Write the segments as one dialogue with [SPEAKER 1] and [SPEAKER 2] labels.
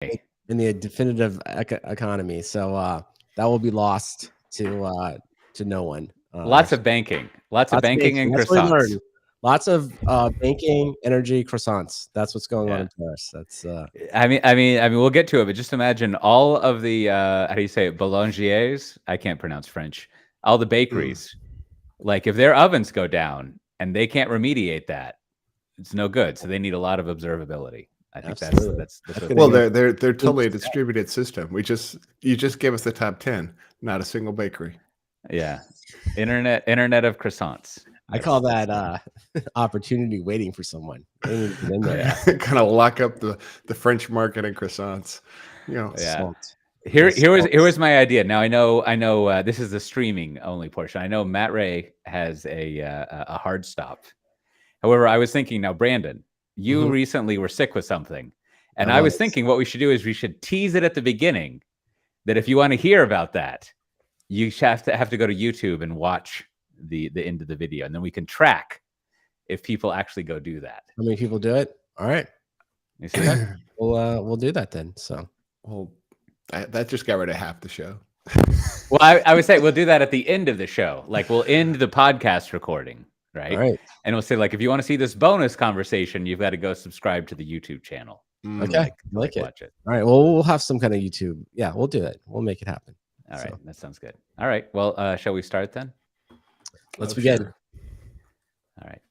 [SPEAKER 1] in the definitive economy. So that will be lost to no one.
[SPEAKER 2] Lots
[SPEAKER 1] Actually,
[SPEAKER 2] of banking. Lots of
[SPEAKER 1] lots of
[SPEAKER 2] banking and
[SPEAKER 1] banking. That's what we
[SPEAKER 2] croissants.
[SPEAKER 1] learned. Lots of banking, energy, croissants. That's what's going on
[SPEAKER 2] Yeah.
[SPEAKER 1] in Paris. That's
[SPEAKER 2] We'll get to it, but just imagine all of the how do you say it, boulangers? I can't pronounce French. All the bakeries, like if their ovens go down and they can't remediate that, it's no good. So they need a lot of observability. I think
[SPEAKER 1] absolutely.
[SPEAKER 2] that's
[SPEAKER 1] Gonna
[SPEAKER 3] Well,
[SPEAKER 1] be a
[SPEAKER 3] they're totally a
[SPEAKER 1] huge-
[SPEAKER 3] distributed system. You just gave us the top 10, not a single bakery.
[SPEAKER 2] Yeah, internet of croissants.
[SPEAKER 1] I call that opportunity waiting for someone. They need to get in there.
[SPEAKER 3] Kind of lock up the French market and croissants. You know,
[SPEAKER 2] Yeah.
[SPEAKER 1] Salt.
[SPEAKER 2] Here
[SPEAKER 1] Salt.
[SPEAKER 2] was my idea. Now I know this is the streaming only portion. I know Matt Ray has a hard stop. However, I was thinking now, Brandon, you recently were sick with something, and I was thinking what we should do is we should tease it at the beginning. That if you want to hear about that, you have to go to YouTube and watch the end of the video, and then we can track if people actually go do that.
[SPEAKER 1] How many people do it? All right.
[SPEAKER 2] You see that?
[SPEAKER 1] We'll do that then. So
[SPEAKER 3] well, that just got rid of half the show.
[SPEAKER 2] Well, I would say we'll do that at the end of the show. Like we'll end the podcast recording, right?
[SPEAKER 1] all right.
[SPEAKER 2] And we'll say like, if you want to see this bonus conversation, you've got to go subscribe to the YouTube channel.
[SPEAKER 1] Okay. Like it.
[SPEAKER 2] Watch it.
[SPEAKER 1] All right. Well, we'll have some kind of YouTube. Yeah, we'll do it. We'll make it happen.
[SPEAKER 2] All right. That sounds good. All right. Well, shall we start then?
[SPEAKER 1] Let's begin.
[SPEAKER 3] Sure.
[SPEAKER 2] All right.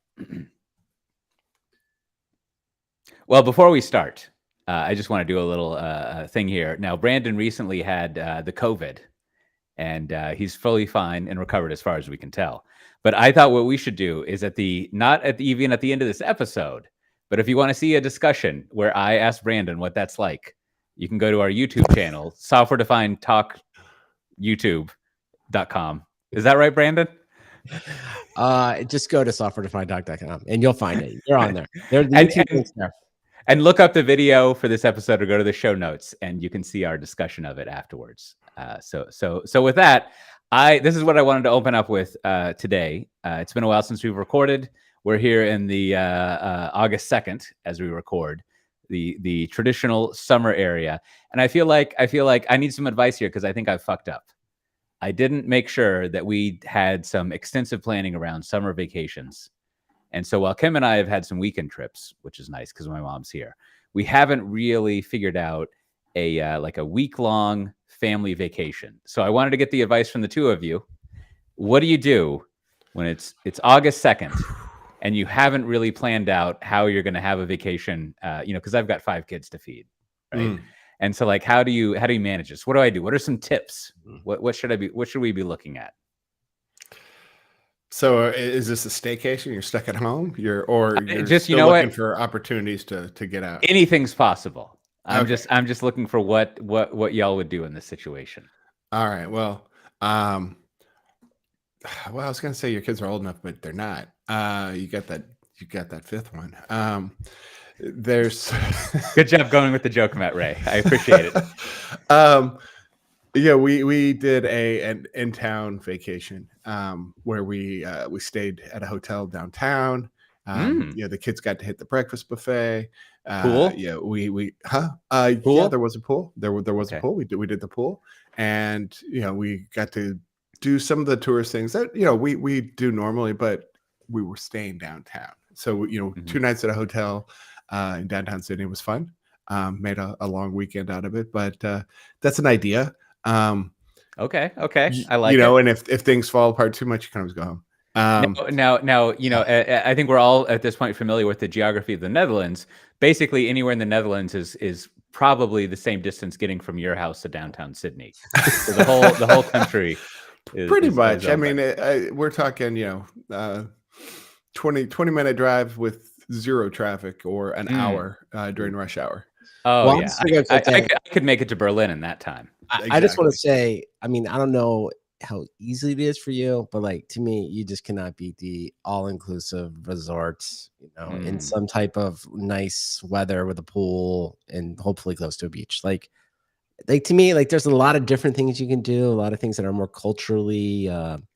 [SPEAKER 2] Well, before we start, I just want to do a little thing here. Now, Brandon recently had the COVID, and he's fully fine and recovered as far as we can tell. But I thought what we should do is not even at the end of this episode, but if you want to see a discussion where I ask Brandon what that's like, you can go to our YouTube channel, Software Defined Talk YouTube.com. Is that right, Brandon?
[SPEAKER 1] Just go to softwaredefinedtalk.com and you'll find it. You're on there. There's the YouTube links there.
[SPEAKER 2] And look up the video for this episode or go to the show notes and you can see our discussion of it afterwards. So with that, this is what I wanted to open up with today. It's been a while since we've recorded. We're here in the August 2nd as we record, the traditional summer area. And I feel like I need some advice here because I think I've fucked up. I didn't make sure that we had some extensive planning around summer vacations. And so while Kim and I have had some weekend trips, which is nice because my mom's here, we haven't really figured out a week-long family vacation. So I wanted to get the advice from the two of you. What do you do when it's August 2nd and you haven't really planned out how you're going to have a vacation? Because I've got 5 kids to feed, right? And so, like, how do you manage this? What do I do? What are some tips? What should we be looking at?
[SPEAKER 3] So, is this a staycation? You're stuck at home. You're
[SPEAKER 2] just
[SPEAKER 3] still looking for opportunities to get out.
[SPEAKER 2] Anything's possible. I'm just looking for what y'all would do in this situation.
[SPEAKER 3] All right. Well, I was gonna say your kids are old enough, but they're not. You got that fifth one. There's
[SPEAKER 2] good job going with the joke, Matt Ray. I appreciate it.
[SPEAKER 3] Yeah, we did an in-town vacation where we stayed at a hotel downtown. The kids got to hit the breakfast buffet.
[SPEAKER 2] Pool?
[SPEAKER 3] Yeah, pool? Yeah, there was a pool. There was a pool. We did the pool, and we got to do some of the tourist things that we do normally, but we were staying downtown. So 2 nights at a hotel in downtown Sydney was fun. Made a long weekend out of it, but that's an idea.
[SPEAKER 2] Okay, I like it.
[SPEAKER 3] And if things fall apart too much, you can always go home.
[SPEAKER 2] Now, I think we're all at this point familiar with the geography of the Netherlands. Basically, anywhere in the Netherlands is probably the same distance getting from your house to downtown Sydney. So the whole country is
[SPEAKER 3] pretty much. I mean, we're talking 20-minute drive with 0 traffic or an hour during rush hour.
[SPEAKER 2] Oh, yeah. I could make it to Berlin in that time.
[SPEAKER 1] Exactly. I just want to say, I mean, I don't know how easy it is for you, but like to me, you just cannot beat the all-inclusive resorts, in some type of nice weather with a pool and hopefully close to a beach. Like to me, like there's a lot of different things you can do, a lot of things that are more culturally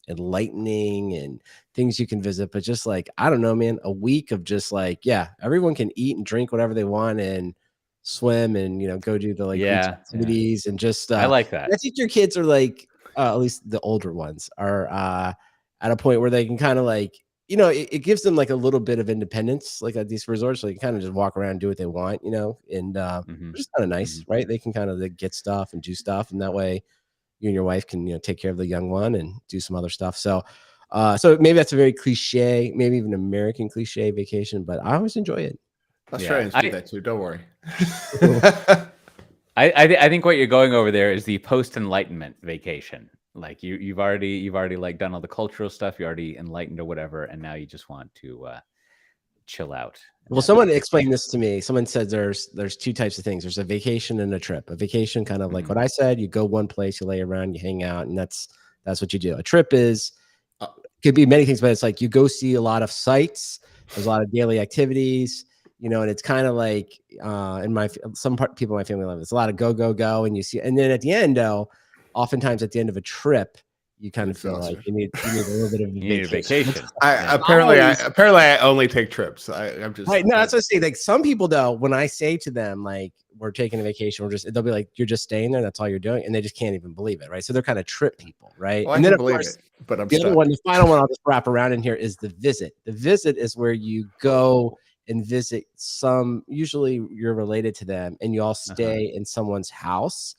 [SPEAKER 1] enlightening and things you can visit. But just like, I don't know, man, a week of just like, yeah, everyone can eat and drink whatever they want and swim and go do the like beach activities and just
[SPEAKER 2] I like that.
[SPEAKER 1] I think your kids are like at least the older ones are at a point where they can kind of like it gives them like a little bit of independence like at these resorts, so they can kind of just walk around and do what they want, and which is kind of nice, right? They can kind of like, get stuff and do stuff, and that way you and your wife can take care of the young one and do some other stuff. So so maybe that's a very cliche, maybe even American cliche vacation, but I always enjoy it.
[SPEAKER 3] Australians do that too. Don't worry.
[SPEAKER 2] I think what you're going over there is the post-enlightenment vacation. Like you've already like done all the cultural stuff. You're already enlightened or whatever, and now you just want to chill out.
[SPEAKER 1] Well, someone explained this to me. Someone said there's two types of things. There's a vacation and a trip. A vacation, kind of like what I said, you go one place, you lay around, you hang out, and that's what you do. A trip is could be many things, but it's like you go see a lot of sites. There's a lot of daily activities, and it's kind of like in people in my family love it. It's a lot of go, and you see, and then at the end, though, oftentimes at the end of a trip, you kind of feel like you need a little bit of a vacation.
[SPEAKER 3] Apparently I only take trips. I'm just
[SPEAKER 1] right. No, that's what I say. Like some people though, when I say to them like we're taking a vacation, they'll be like, you're just staying there, that's all you're doing, and they just can't even believe it, right? So they're kind of trip people, right?
[SPEAKER 3] Well,
[SPEAKER 1] and then of
[SPEAKER 3] believe
[SPEAKER 1] course,
[SPEAKER 3] it, but I'm
[SPEAKER 1] the
[SPEAKER 3] stuck.
[SPEAKER 1] other one, the final one I'll just wrap around in here is the visit. The visit is where you go and visit usually you're related to them, and you all stay in someone's house.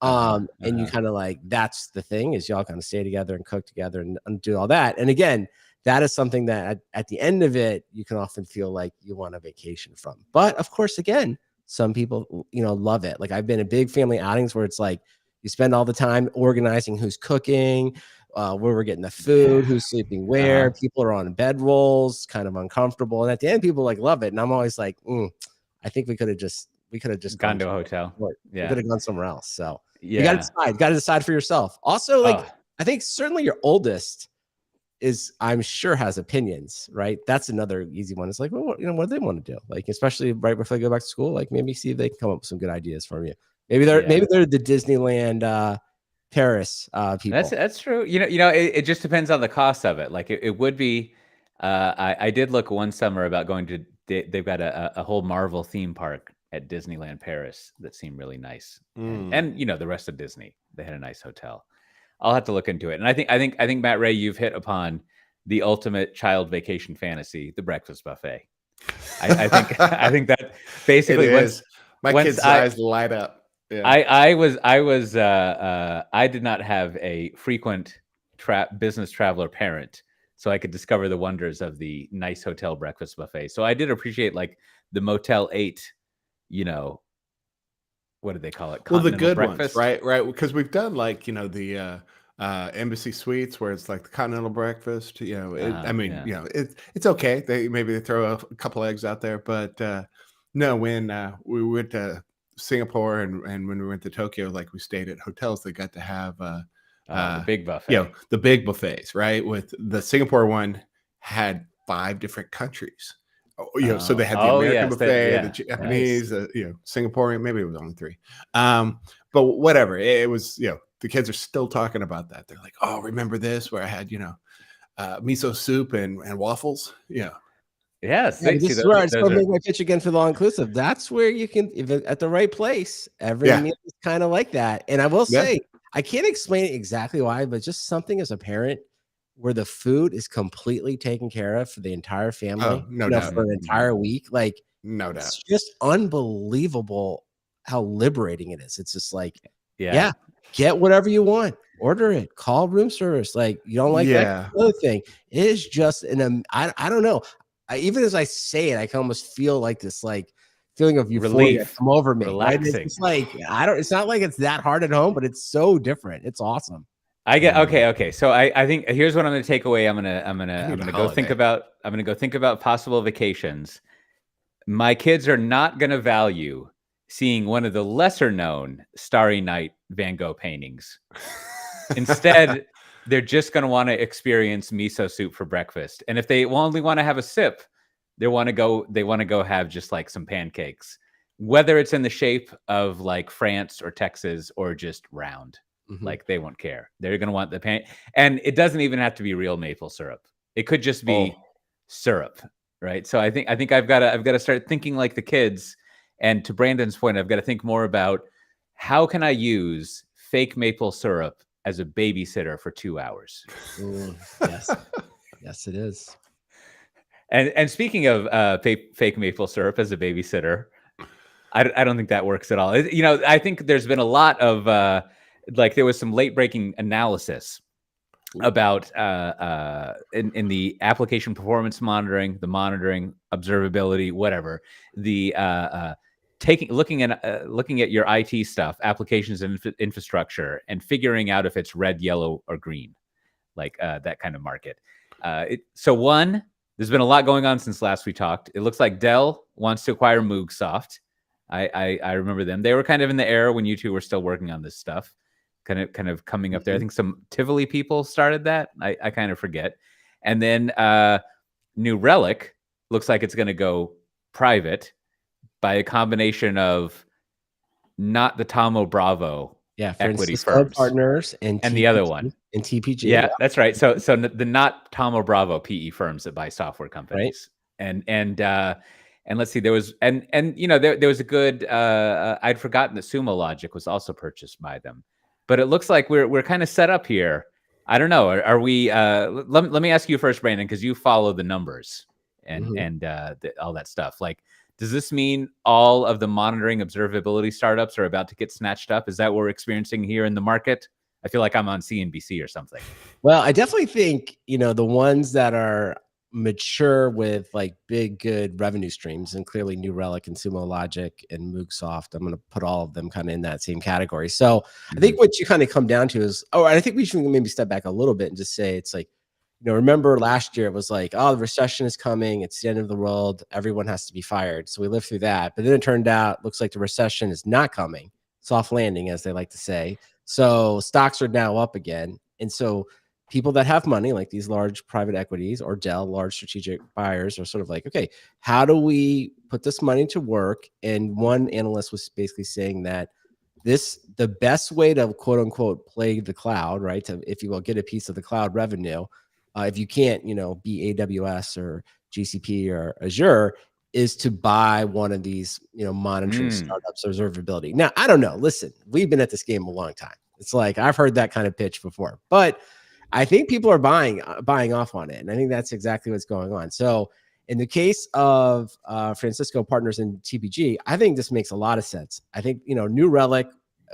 [SPEAKER 1] And you kind of like, that's the thing is y'all kind of stay together and cook together and do all that. And again, that is something that at the end of it, you can often feel like you want a vacation from. But of course, again, some people, love it. Like I've been in big family outings where it's like you spend all the time organizing who's cooking, where we're getting the food, who's sleeping where, people are on bed rolls, kind of uncomfortable. And at the end, people like love it. And I'm always like, I think we could have just
[SPEAKER 2] gone to a hotel.
[SPEAKER 1] We could have gone somewhere else. So
[SPEAKER 2] you
[SPEAKER 1] got to decide for yourself. Also, like I think certainly your oldest I'm sure has opinions, right? That's another easy one. It's like, well, what do they want to do? Like, especially right before they go back to school, like maybe see if they can come up with some good ideas for you. Maybe they're the Disneyland Paris people.
[SPEAKER 2] That's true. It just depends on the cost of it. Like it would be. I did look one summer about going to. They've got a whole Marvel theme park at Disneyland Paris that seemed really nice, and the rest of Disney, they had a nice hotel. I'll have to look into it. And I think Matt Ray, you've hit upon the ultimate child vacation fantasy, the breakfast buffet. I think that basically
[SPEAKER 3] my kids' eyes light up. Yeah.
[SPEAKER 2] I did not have a frequent business traveler parent, so I could discover the wonders of the nice hotel breakfast buffet. So I did appreciate like the Motel 8, what do they call it?
[SPEAKER 3] Well, the good breakfast ones, right? Because we've done like, the Embassy Suites where it's like the continental breakfast, it's okay. They throw a couple eggs out there, but no, when we went to Singapore and when we went to Tokyo, like we stayed at hotels that got to have
[SPEAKER 2] the big buffet,
[SPEAKER 3] the big buffets, right? With the Singapore one had 5 different countries. So they had the American buffet, the Japanese, Singaporean, maybe it was only 3. But whatever, it was, the kids are still talking about that. They're like, oh, remember this where I had, miso soup and waffles? Yeah.
[SPEAKER 2] Yes.
[SPEAKER 1] This is where I just make my pitch again for the all-inclusive. That's where you can, if at the right place, every meal is kind of like that. And I will say, I can't explain exactly why, but just something as a parent where the food is completely taken care of for the entire family,
[SPEAKER 3] no doubt,
[SPEAKER 1] for an entire week. Like,
[SPEAKER 3] no doubt.
[SPEAKER 1] It's just unbelievable how liberating it is. It's just like, get whatever you want, order it, call room service. Like, you don't like that other thing. It is just I don't know. Even as I say it, I can almost feel like this like feeling of euphoria come over me.
[SPEAKER 2] Relaxing.
[SPEAKER 1] Right? It's like it's not like it's that hard at home, but it's so different. It's awesome.
[SPEAKER 2] I get okay. So I think here's what I'm going to take away. I'm gonna go think about possible vacations. My kids are not going to value seeing one of the lesser known Starry Night Van Gogh paintings. Instead, they're just going to want to experience miso soup for breakfast. And if they only want to have a sip, they want to go have just like some pancakes, whether it's in the shape of like France or Texas or just round. Like they won't care. They're going to want the pan. And it doesn't even have to be real maple syrup. It could just be syrup. Right. So I think I've got to start thinking like the kids And to Brandon's point, I've got to think more about how can I use fake maple syrup as a babysitter for 2 hours.
[SPEAKER 1] Yes, yes, it is.
[SPEAKER 2] And speaking of fake maple syrup as a babysitter, I don't think that works at all. I think there's been a lot of there was some late breaking analysis about in the application performance monitoring, the monitoring, observability, whatever, the looking at your IT stuff, applications and infrastructure, and figuring out if it's red, yellow, or green, like that kind of market. There's been a lot going on since last we talked. It looks like Dell wants to acquire Moogsoft. I remember them. They were kind of in the air when you two were still working on this stuff. Kind of coming up there. I think some Tivoli people started that. I kind of forget. And then New Relic looks like it's going to go private by a combination of not the Tomo Bravo equity firms
[SPEAKER 1] partners and
[SPEAKER 2] the other one
[SPEAKER 1] and TPG.
[SPEAKER 2] Yeah, that's right. So the not Tomo Bravo PE firms that buy software companies, right? And let's see, there was there was a good. I'd forgotten that Sumo Logic was also purchased by them. But it looks like we're kind of set up here. I don't know. Are we? Let me ask you first, Brandon, because you follow the numbers and all that stuff. Like, does this mean all of the monitoring observability startups are about to get snatched up? Is that what we're experiencing here in the market? I feel like I'm on CNBC or something.
[SPEAKER 1] Well, I definitely think the ones that are mature with like big good revenue streams, and clearly New Relic and Sumo Logic and Moogsoft, I'm going to put all of them kind of in that same category. So I think what you kind of come down to is, I think we should maybe step back a little bit and just say, it's like, remember last year it was like, oh, the recession is coming, it's the end of the world, everyone has to be fired. So we lived through that, but then it turned out, looks like the recession is not coming, soft landing, as they like to say. So stocks are now up again. And so people that have money, like these large private equities or Dell, large strategic buyers, are sort of like, okay, how do we put this money to work? And one analyst was basically saying that the best way to quote unquote play the cloud, right? To, if you will, get a piece of the cloud revenue, if you can't, be AWS or GCP or Azure, is to buy one of these, monitoring startups, observability. Now, I don't know. Listen, we've been at this game a long time. It's like, I've heard that kind of pitch before, but I think people are buying off on it. And I think that's exactly what's going on. So in the case of Francisco Partners and TPG, I think this makes a lot of sense. I think, New Relic,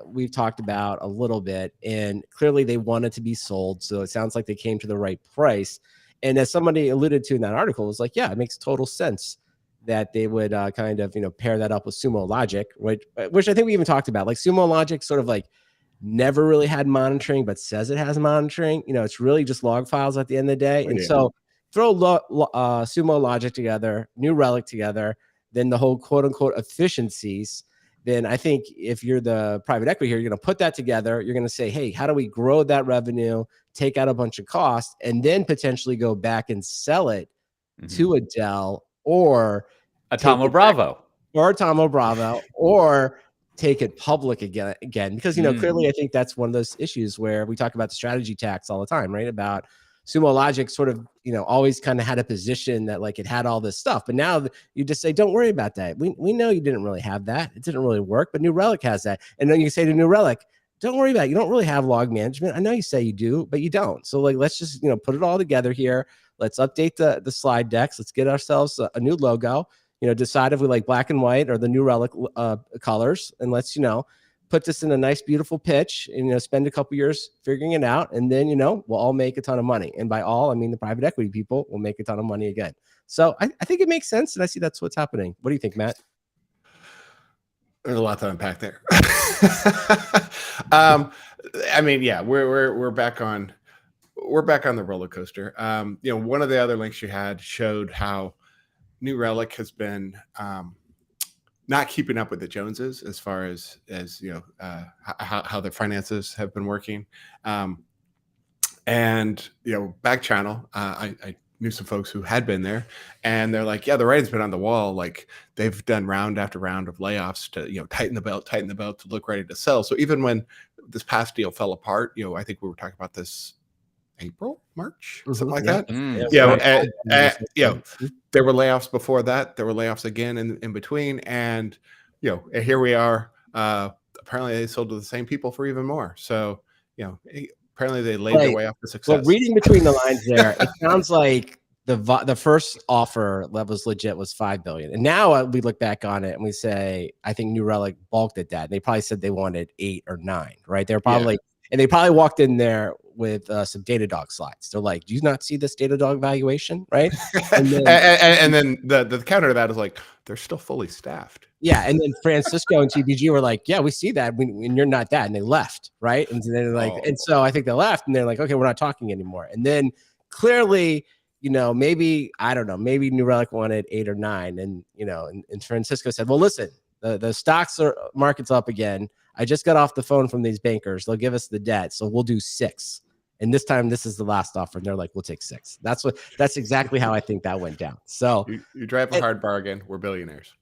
[SPEAKER 1] we've talked about a little bit, and clearly they wanted to be sold. So it sounds like they came to the right price. And as somebody alluded to in that article, it was like, yeah, it makes total sense that they would kind of, pair that up with Sumo Logic, which I think we even talked about. Like Sumo Logic sort of like never really had monitoring, but says it has monitoring. It's really just log files at the end of the day. And so throw Sumo Logic together, New Relic together, then the whole quote unquote efficiencies. Then I think if you're the private equity here, you're going to put that together. You're going to say, hey, how do we grow that revenue, take out a bunch of costs, and then potentially go back and sell it to a Dell or
[SPEAKER 2] a Tomo Bravo
[SPEAKER 1] or take it public again, because, clearly I think that's one of those issues where we talk about the strategy tax all the time, right? About Sumo Logic sort of, always kind of had a position that like it had all this stuff, but now you just say, don't worry about that. We know you didn't really have that. It didn't really work, but New Relic has that. And then you say to New Relic, don't worry about it. You don't really have log management. I know you say you do, but you don't. So like, let's just, put it all together here. Let's update the slide decks. Let's get ourselves a new logo, decide if we like black and white or the New Relic colors. And let's, put this in a nice, beautiful pitch and, spend a couple years figuring it out. And then, we'll all make a ton of money. And by all, I mean the private equity people will make a ton of money again. So I think it makes sense. And I see that's what's happening. What do you think, Matt?
[SPEAKER 3] There's a lot to unpack there. I mean, yeah, we're back on the roller coaster. One of the other links you had showed how New Relic has been not keeping up with the Joneses as far as how their finances have been working. And back channel, I knew some folks who had been there, and they're like, yeah, the writing's been on the wall. Like they've done round after round of layoffs to tighten the belt to look ready to sell. So even when this past deal fell apart, I think we were talking about this April, March, something like that. There were layoffs before that. There were layoffs again in between, and here we are. Apparently they sold to the same people for even more. So, apparently they laid their way off to success.
[SPEAKER 1] Well, reading between the lines there, it sounds like the first offer that was legit was $5 billion, and now we look back on it and we say, I think New Relic balked at that. And they probably said they wanted 8 or 9, right? They're probably and they probably walked in there with some Datadog slides. They're like, do you not see this Datadog valuation, right?
[SPEAKER 3] And then the counter to that is like, they're still fully staffed.
[SPEAKER 1] Yeah, and then Francisco and TPG were like, yeah, we see that, and you're not that, and they left, right? And then like, and so I think they left, and they're like, okay, we're not talking anymore. And then clearly, maybe I don't know, maybe New Relic wanted 8 or 9, and and Francisco said, well, listen, the stocks market's up again. I just got off the phone from these bankers. They'll give us the debt, so we'll do 6. And this time, this is the last offer, and they're like, we'll take 6. That's exactly how I think that went down. So
[SPEAKER 3] you drive a hard bargain. We're billionaires.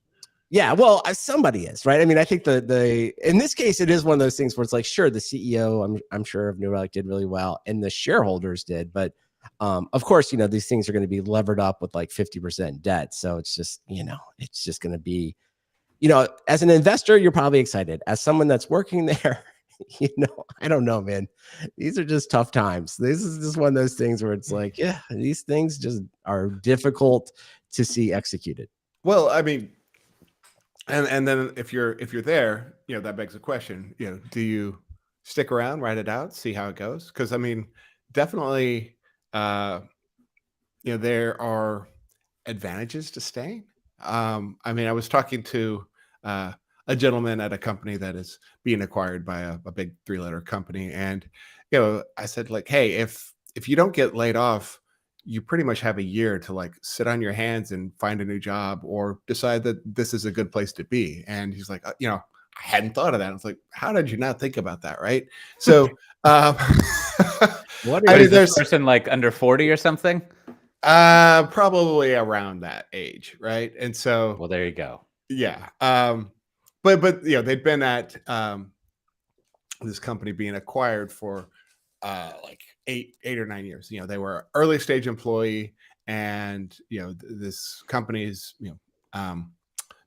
[SPEAKER 1] Yeah, well, somebody is, right? I mean, I think the in this case, it is one of those things where it's like, sure, the CEO, I'm sure of New Relic did really well, and the shareholders did, but of course, these things are going to be levered up with like 50% debt, so it's just, it's just going to be, as an investor, you're probably excited. As someone that's working there, I don't know, man. These are just tough times. This is just one of those things where it's like, yeah, these things just are difficult to see executed.
[SPEAKER 3] Well, I mean. And then if you're there, that begs the question, do you stick around, write it out, see how it goes? Because I mean, definitely, there are advantages to staying. I mean, I was talking to a gentleman at a company that is being acquired by a big 3-letter company, and I said, like, hey, if you don't get laid off, you pretty much have a year to like sit on your hands and find a new job or decide that this is a good place to be. And he's like, I hadn't thought of that. I was like, how did you not think about that? Right. So,
[SPEAKER 2] what is this person like under 40 or something?
[SPEAKER 3] Probably around that age. Right. And so,
[SPEAKER 2] well, there you go.
[SPEAKER 3] Yeah. But they'd been at this company being acquired for like 8 or 9 years. They were early stage employee, and this company is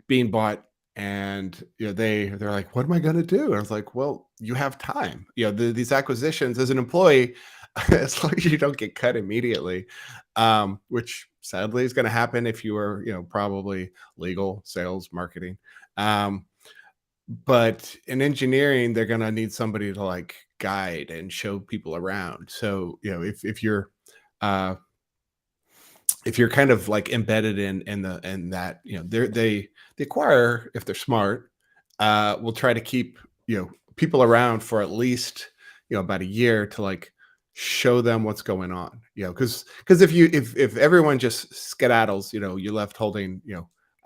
[SPEAKER 3] being bought, and they're like, what am I going to do? And I was like, well, you have time. These acquisitions as an employee, as long as you don't get cut immediately, which sadly is going to happen if you are probably legal, sales, marketing. But in engineering, they're going to need somebody to like guide and show people around. So, if you're kind of like embedded in that, the acquirer, if they're smart, will try to keep, people around for at least, about a year to like show them what's going on, because if everyone just skedaddles, you're left holding,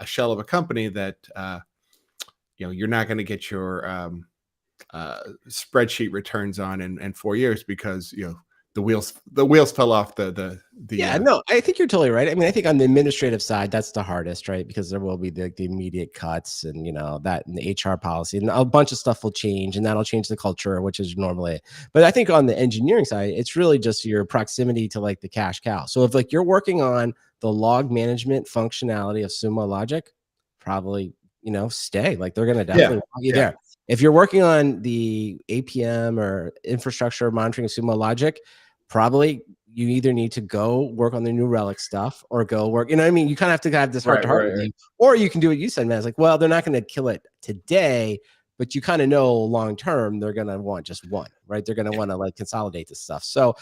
[SPEAKER 3] a shell of a company that, you're not going to get your spreadsheet returns on in 4 years because the wheels fell off the
[SPEAKER 1] yeah, no, I think you're totally right. I mean, I think on the administrative side, that's the hardest, right? Because there will be the immediate cuts, and that and the HR policy, and a bunch of stuff will change, and that'll change the culture, which is normally. But I think on the engineering side, it's really just your proximity to like the cash cow. So if like you're working on the log management functionality of Sumo Logic, probably stay. Like they're gonna definitely want you there. If you're working on the APM or infrastructure monitoring of Sumo Logic, probably you either need to go work on the New Relic stuff or go work. You know what I mean? You kind of have to have this heart-to-heart with you. Or you can do what you said, man. It's like, well, they're not going to kill it today, but you kind of know long term they're going to want just one, right? They're going to want to like consolidate this stuff. So,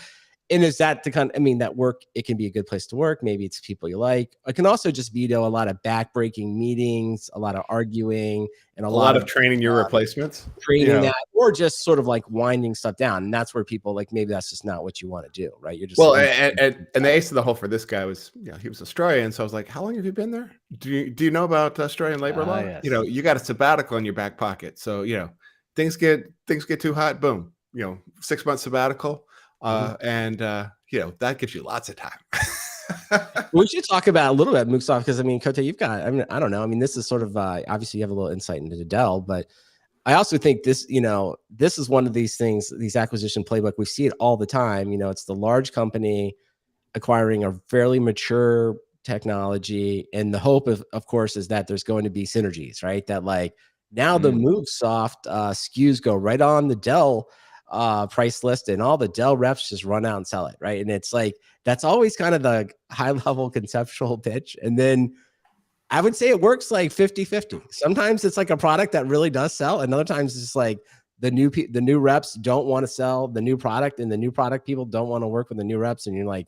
[SPEAKER 1] and is that the kind? I mean, that work, it can be a good place to work. Maybe it's people you like. It can also just be a lot of backbreaking meetings, a lot of arguing, and a lot
[SPEAKER 3] of training your replacements,
[SPEAKER 1] that, or just sort of like winding stuff down. And that's where people like, maybe that's just not what you want to do, right? You're just
[SPEAKER 3] and the ace of the hole for this guy was, he was Australian. So I was like, how long have you been there? Do you know about Australian labor law?
[SPEAKER 2] Yes.
[SPEAKER 3] You got a sabbatical in your back pocket. So things get too hot. Boom. 6 months sabbatical. And that gives you lots of time.
[SPEAKER 1] We should talk about a little bit Moogsoft, because I mean, Kote, you've got, I mean, I don't know. I mean, this is sort of obviously you have a little insight into Dell, but I also think this, this is one of these things, these acquisition playbook. We see it all the time. It's the large company acquiring a fairly mature technology, and the hope of course is that there's going to be synergies, right? That like Now the Moogsoft SKUs go right on the Dell price list, and all the Dell reps just run out and sell it, right? And it's like that's always kind of the high level conceptual pitch. And then I would say it works like 50-50. Sometimes it's like a product that really does sell, and other times it's like the new reps don't want to sell the new product, and the new product people don't want to work with the new reps. And you're like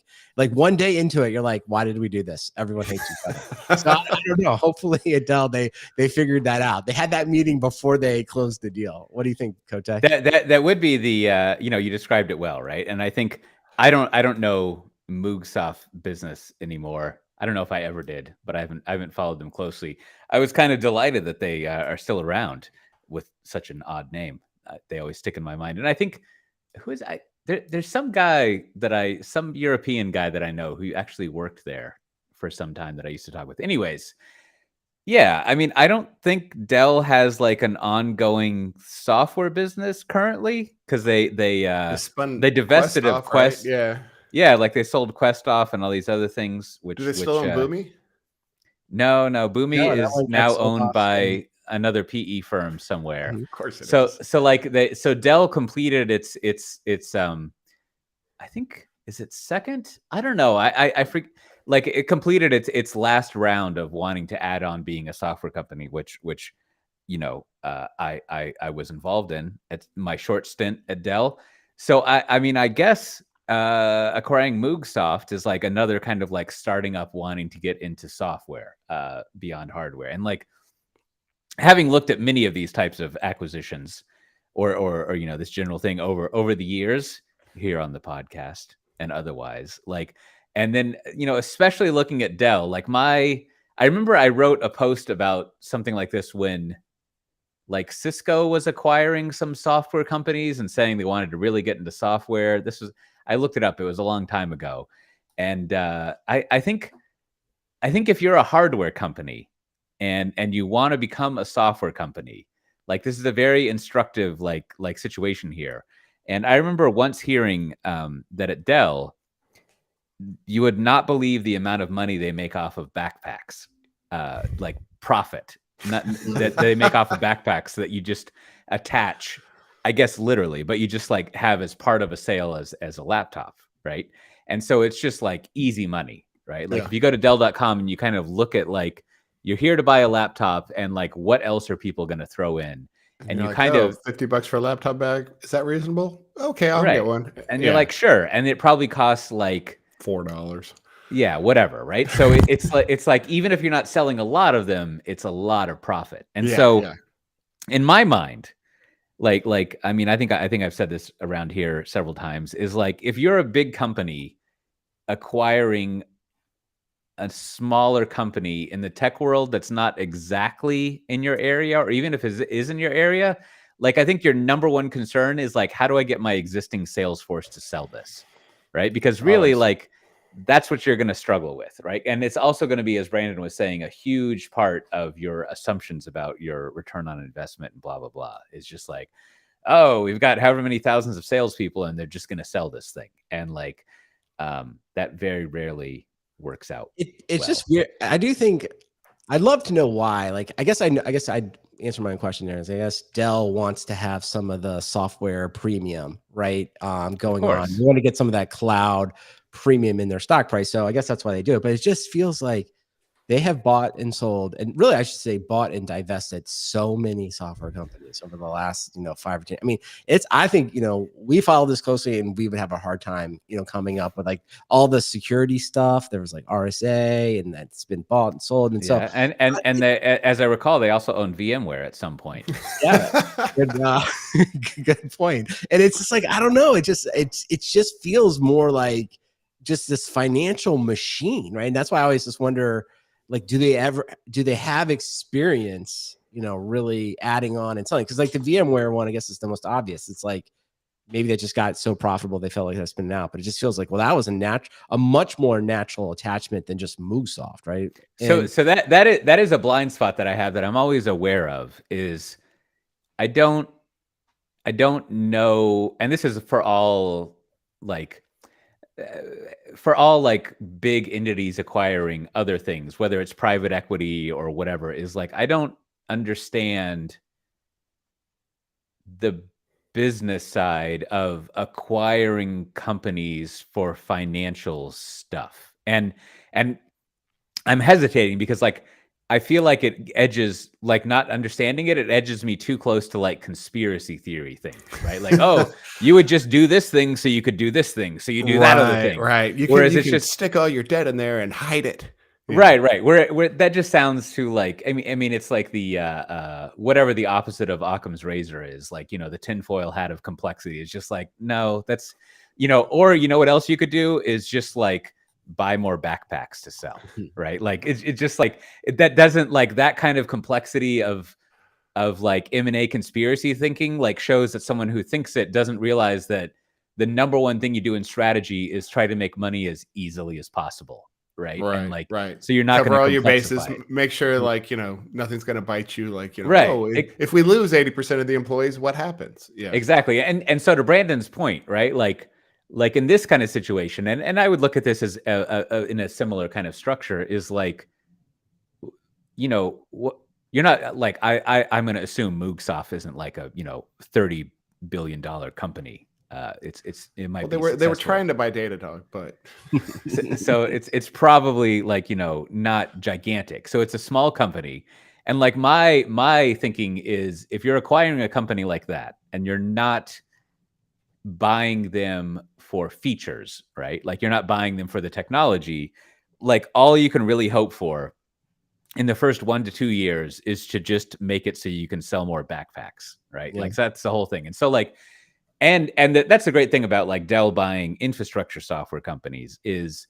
[SPEAKER 1] one day into it, you're like, why did we do this? Everyone hates each other. So I don't know. Hopefully at Dell they figured that out. They had that meeting before they closed the deal. What do you think, Kote?
[SPEAKER 2] That would be the you described it well, right? And I think I don't know Moogsoft business anymore. I don't know if I ever did, but I haven't followed them closely. I was kind of delighted that they are still around with such an odd name. They always stick in my mind. And I think there's some European guy that I know who actually worked there for some time that I used to talk with. Anyways, yeah, I mean, I don't think Dell has like an ongoing software business currently because they divested of Quest.
[SPEAKER 3] Right?
[SPEAKER 2] Yeah, like they sold Quest off and all these other things.
[SPEAKER 3] Do they still own Boomi?
[SPEAKER 2] No, Boomi is now owned by another PE firm somewhere.
[SPEAKER 3] Of course it
[SPEAKER 2] is. So Dell completed its I think, is it second? I don't know. I freak like it completed its last round of wanting to add on being a software company, which I was involved in at my short stint at Dell. So I mean, I guess acquiring Moogsoft is like another kind of like starting up wanting to get into software beyond hardware. And like having looked at many of these types of acquisitions or this general thing over the years here on the podcast and otherwise, like, and then especially looking at Dell, like I remember I wrote a post about something like this when like Cisco was acquiring some software companies and saying they wanted to really get into software. I looked it up. It was a long time ago. And I think if you're a hardware company and you want to become a software company, like this is a very instructive like situation here. And I remember once hearing that at Dell, you would not believe the amount of money they make off of backpacks, like profit that they make off of backpacks that you just attach, I guess literally, but you just like have as part of a sale as a laptop, right? And so it's just like easy money, right? Like if you go to Dell.com and you kind of look at like you're here to buy a laptop and like what else are people going to throw in? And you like, kind of
[SPEAKER 3] $50 for a laptop bag. Is that reasonable? Okay, I'll get one.
[SPEAKER 2] And you're like, sure. And it probably costs like
[SPEAKER 3] $4.
[SPEAKER 2] Yeah, whatever, right? So it's like even if you're not selling a lot of them, it's a lot of profit. And in my mind, like I mean, I think I've said this around here several times, is like if you're a big company acquiring a smaller company in the tech world that's not exactly in your area, or even if it is in your area, like I think your number one concern is like, how do I get my existing sales force to sell this, right? Because really, like that's what you're going to struggle with, right? And it's also going to be, as Brandon was saying, a huge part of your assumptions about your return on investment and blah, blah, blah. Is just like, oh, we've got however many thousands of salespeople and they're just going to sell this thing. And like that very rarely works out.
[SPEAKER 1] It's just weird. I do think I'd love to know why. Like, I guess I'd answer my own question there. Is I guess Dell wants to have some of the software premium, right? Going on. You want to get some of that cloud premium in their stock price. So I guess that's why they do it. But it just feels like they have bought and sold, and really I should say bought and divested so many software companies over the last 5 or 10. I mean, I think we follow this closely and we would have a hard time coming up with like all the security stuff. There was like RSA and that's been bought and sold, and
[SPEAKER 2] as I recall, they also owned VMware at some point.
[SPEAKER 1] Good point. And it's just like I don't know. It just feels more like just this financial machine, right? And that's why I always just wonder, like, do they have experience, really adding on and selling? Because like the VMware one, I guess is the most obvious. It's like maybe they just got so profitable they felt like they're spinning out, but it just feels like, well, that was a much more natural attachment than just Moogsoft, right?
[SPEAKER 2] So that is a blind spot that I have that I'm always aware of is I don't know, and this is for all big entities acquiring other things, whether it's private equity or whatever, is like I don't understand the business side of acquiring companies for financial stuff. And I'm hesitating because like I feel like it edges, like not understanding it, it edges me too close to like conspiracy theory things, right? Like, oh, you would just do this thing so you could do this thing, so you do that other thing.
[SPEAKER 3] Right.
[SPEAKER 2] Whereas
[SPEAKER 3] You
[SPEAKER 2] it's
[SPEAKER 3] can
[SPEAKER 2] just
[SPEAKER 3] stick all your debt in there and hide it.
[SPEAKER 2] right. Where that just sounds too like I mean it's like the whatever the opposite of Occam's razor is, like, you know, the tinfoil hat of complexity is just like, no, that's, you know, or you know what else you could do is just like buy more backpacks to sell, right? Like it's just like that doesn't, like that kind of complexity of like M&A conspiracy thinking like shows that someone who thinks it doesn't realize that the number one thing you do in strategy is try to make money as easily as possible. Right. And like,
[SPEAKER 3] Right.
[SPEAKER 2] so you're not
[SPEAKER 3] Cover
[SPEAKER 2] going
[SPEAKER 3] all
[SPEAKER 2] to
[SPEAKER 3] your bases.
[SPEAKER 2] complexify it.
[SPEAKER 3] Make sure, like, you know, nothing's going to bite you. Like, you know,
[SPEAKER 2] Right.
[SPEAKER 3] oh, if we lose 80% of the employees, what happens? Yeah,
[SPEAKER 2] exactly. And so to Brandon's point, right? Like in this kind of situation, and I would look at this as in a similar kind of structure, is like, you know, what you're not like, I'm going to assume Moogsoft isn't like a, you know, $30 billion company. It might be
[SPEAKER 3] they were trying to buy Datadog, but
[SPEAKER 2] so it's probably like, you know, not gigantic. So it's a small company. And like my thinking is, if you're acquiring a company like that and you're not buying them for features, right? Like you're not buying them for the technology, like all you can really hope for in the first 1 to 2 years is to just make it so you can sell more backpacks, right? Like that's the whole thing. And so like, and that's the great thing about like Dell buying infrastructure software companies is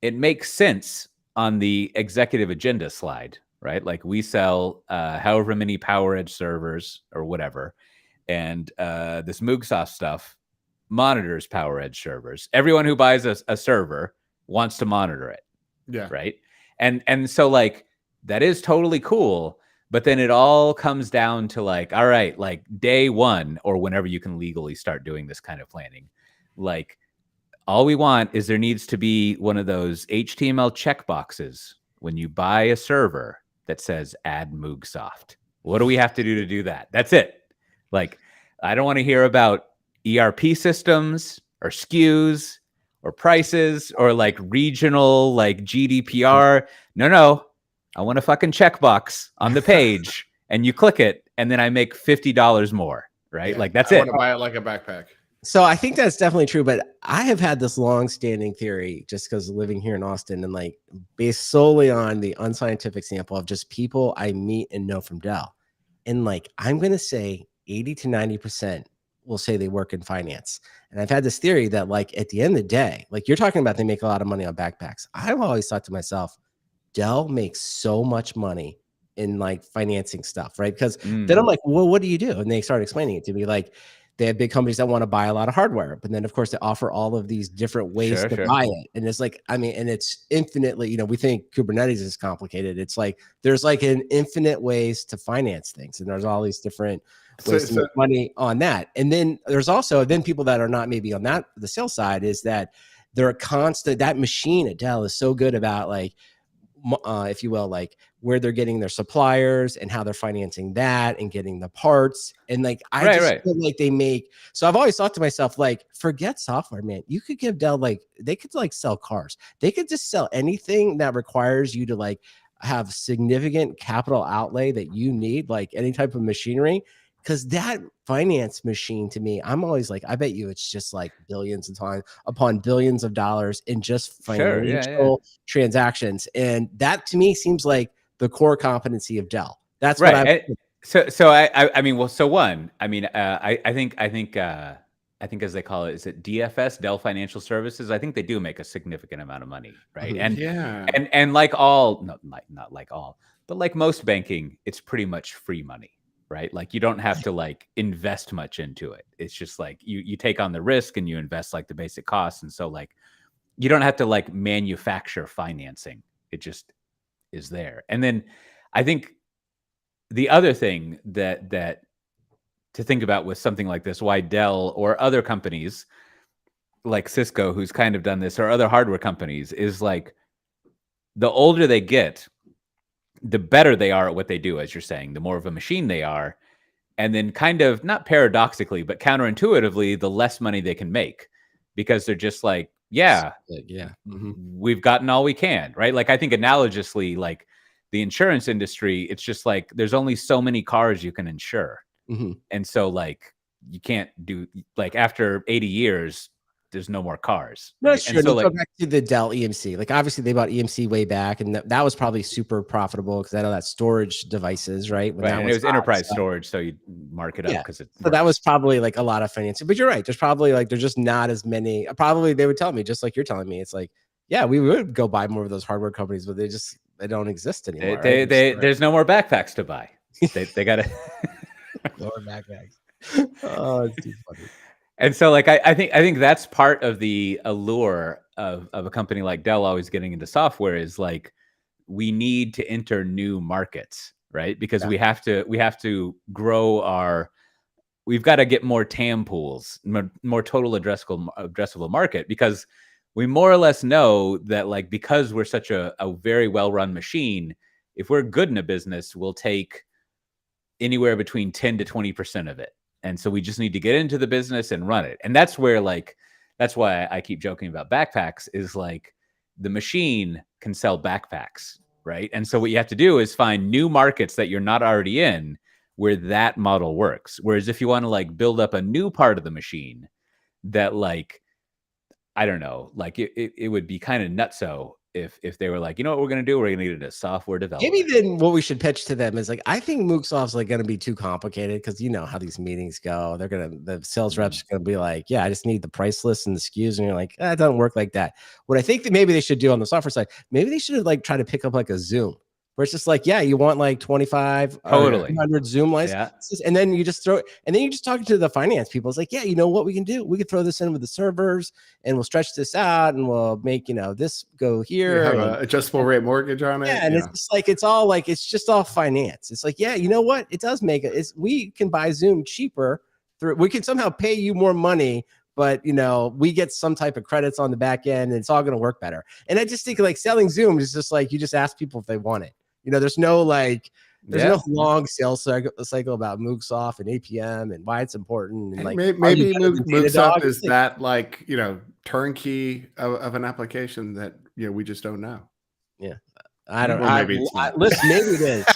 [SPEAKER 2] it makes sense on the executive agenda slide, right? Like we sell however many PowerEdge servers or whatever, and this Moogsoft stuff monitors PowerEdge servers. Everyone who buys a server wants to monitor it, right? And so like that is totally cool. But then it all comes down to like, all right, like day one or whenever you can legally start doing this kind of planning, like all we want is there needs to be one of those HTML checkboxes when you buy a server that says add Moogsoft. What do we have to do that? That's it. Like, I don't want to hear about ERP systems or SKUs or prices or like regional, like GDPR. No. I want a fucking checkbox on the page and you click it and then I make $50 more, right? Like that's it.
[SPEAKER 3] I want to buy it like a backpack.
[SPEAKER 1] So I think that's definitely true, but I have had this long-standing theory just because living here in Austin and like based solely on the unscientific sample of just people I meet and know from Dell. And like, I'm going to say 80 to 90% will say they work in finance. And I've had this theory that like at the end of the day, like you're talking about, they make a lot of money on backpacks. I've always thought to myself, Dell makes so much money in like financing stuff, right? Because then I'm like, well, what do you do? And they start explaining it to me. Like they have big companies that want to buy a lot of hardware, but then of course they offer all of these different ways to buy it. And it's like, I mean, and it's infinitely, you know, we think Kubernetes is complicated. It's like, there's like an infinite ways to finance things. And there's all these different ways to make money on that. And then there's also, then people that are not maybe on that, the sales side is that they're a constant, that machine at Dell is so good about like, if you will, like where they're getting their suppliers and how they're financing that and getting the parts. And like, I feel like they make, so I've always thought to myself, like, forget software, man. You could give Dell, like, they could like sell cars. They could just sell anything that requires you to like have significant capital outlay that you need, like any type of machinery. Because that finance machine to me, I'm always like, I bet you it's just like billions of times upon billions of dollars in just financial transactions. And that to me seems like the core competency of Dell. That's what I'm.
[SPEAKER 2] I mean, well, so one, I mean, I think as they call it, is it DFS, Dell Financial Services? I think they do make a significant amount of money, right? And and like all, not like all, but like most banking, it's pretty much free money. Right? Like you don't have to like invest much into it. It's just like you take on the risk and you invest like the basic costs. And so like, you don't have to like manufacture financing. It just is there. And then I think the other thing that to think about with something like this, why Dell or other companies like Cisco, who's kind of done this, or other hardware companies, is like the older they get, the better they are at what they do, as you're saying, the more of a machine they are. and then kind of not paradoxically, but counterintuitively, the less money they can make because they're just like, yeah, we've gotten all we can, right? Like I think analogously, like the insurance industry, it's just like there's only so many cars you can insure. And so like you can't do like after 80 years, there's no more cars.
[SPEAKER 1] No,
[SPEAKER 2] Right?
[SPEAKER 1] sure.
[SPEAKER 2] And so
[SPEAKER 1] Go
[SPEAKER 2] like
[SPEAKER 1] back to the Dell EMC. Like obviously they bought EMC way back, and that was probably super profitable because I know that storage devices, right? When
[SPEAKER 2] right,
[SPEAKER 1] that
[SPEAKER 2] and
[SPEAKER 1] was
[SPEAKER 2] it was
[SPEAKER 1] hot,
[SPEAKER 2] enterprise
[SPEAKER 1] so,
[SPEAKER 2] storage, so you mark it up because it
[SPEAKER 1] so that was
[SPEAKER 2] works.
[SPEAKER 1] probably like a lot of financing. But you're right. There's probably like there's just not as many. Probably they would tell me just like you're telling me. It's like, yeah, we would go buy more of those hardware companies, but they don't exist anymore. Right?
[SPEAKER 2] There's no more backpacks to buy. They got to
[SPEAKER 1] lower backpacks. Oh, it's too funny.
[SPEAKER 2] And so like I think that's part of the allure of a company like Dell always getting into software is like we need to enter new markets, right? Because we have to grow we've got to get more TAM pools, more total addressable market, because we more or less know that like because we're such a very well-run machine, if we're good in a business, we'll take anywhere between 10 to 20% of it. And so we just need to get into the business and run it. And that's where that's why I keep joking about backpacks is like the machine can sell backpacks, right? And so what you have to do is find new markets that you're not already in where that model works. Whereas if you want to like build up a new part of the machine that like, I don't know, like it would be kind of nutso if they were like, you know what we're going to do? We're going to get a software developer.
[SPEAKER 1] Maybe then what we should pitch to them is like, I think Moogsoft's like going to be too complicated because you know how these meetings go. The sales reps are going to be like, yeah, I just need the price list and the SKUs. And you're like, it doesn't work like that. What I think that maybe they should do on the software side, maybe they should like try to pick up like a Zoom where it's just like, yeah, you want like 25
[SPEAKER 2] totally
[SPEAKER 1] 200 Zoom licenses. Yeah. And then you just you're just talking to the finance people. It's like, yeah, you know what we can do? We could throw this in with the servers and we'll stretch this out and we'll make, this go here.
[SPEAKER 3] Have an adjustable rate mortgage on it.
[SPEAKER 1] Yeah. And it's just like, it's just all finance. It's like, yeah, you know what? It does make it. We can buy Zoom cheaper we can somehow pay you more money, but we get some type of credits on the back end and it's all going to work better. And I just think like selling Zoom is just like, you just ask people if they want it. There's no no long sales cycle about Moogsoft and APM and why it's important. And like
[SPEAKER 3] maybe Moogsoft is that like, turnkey of an application that, we just don't know.
[SPEAKER 1] Yeah. I don't know. Listen, maybe it is.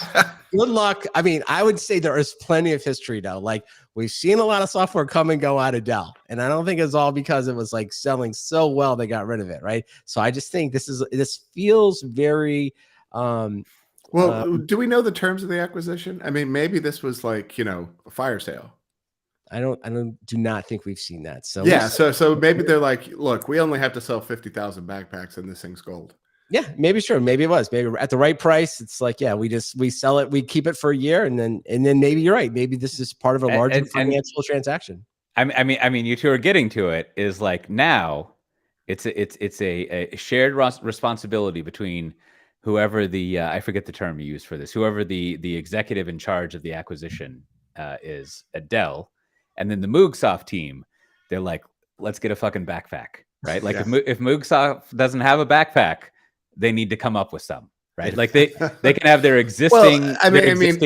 [SPEAKER 1] Good luck. I mean, I would say there is plenty of history though. Like we've seen a lot of software come and go out of Dell. And I don't think it's all because it was like selling so well, they got rid of it. Right. So I just think this feels very,
[SPEAKER 3] do we know the terms of the acquisition? I mean, maybe this was like, a fire sale.
[SPEAKER 1] I do not think we've seen that. So
[SPEAKER 3] yeah. So maybe they're like, look, we only have to sell 50,000 backpacks and this thing's gold.
[SPEAKER 1] Yeah, maybe sure. Maybe it was. Maybe at the right price. It's like, yeah, we sell it, we keep it for a year, and then maybe you're right. Maybe this is part of a larger financial transaction.
[SPEAKER 2] I mean, you two are getting to it. Is like now, it's a shared responsibility between whoever the I forget the term you use for this, whoever the executive in charge of the acquisition is at Dell, and then the Moogsoft team. They're like, let's get a fucking backpack, right? Like if Moogsoft doesn't have a backpack, they need to come up with some, right? Like they can have their existing,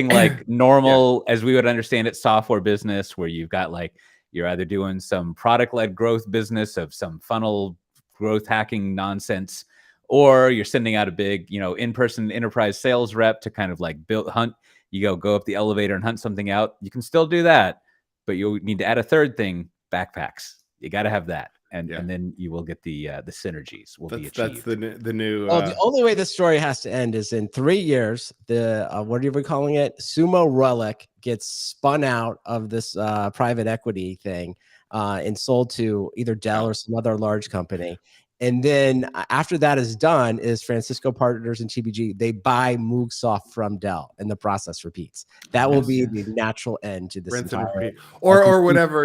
[SPEAKER 2] like normal, as we would understand it, software business where you've got like, you're either doing some product-led growth business of some funnel growth hacking nonsense, or you're sending out a big, in-person enterprise sales rep to kind of like hunt, go up the elevator and hunt something out. You can still do that, but you'll need to add a third thing, backpacks. You got to have that. And then you will get the synergies will be achieved.
[SPEAKER 3] That's the new.
[SPEAKER 1] The only way this story has to end is in 3 years. The what are we calling it? Sumo Relic gets spun out of this private equity thing and sold to either Dell or some other large company. And then after that is done, is Francisco Partners and TBG, they buy Moogsoft from Dell, and the process repeats. That will be the natural end to this entire,
[SPEAKER 3] or whatever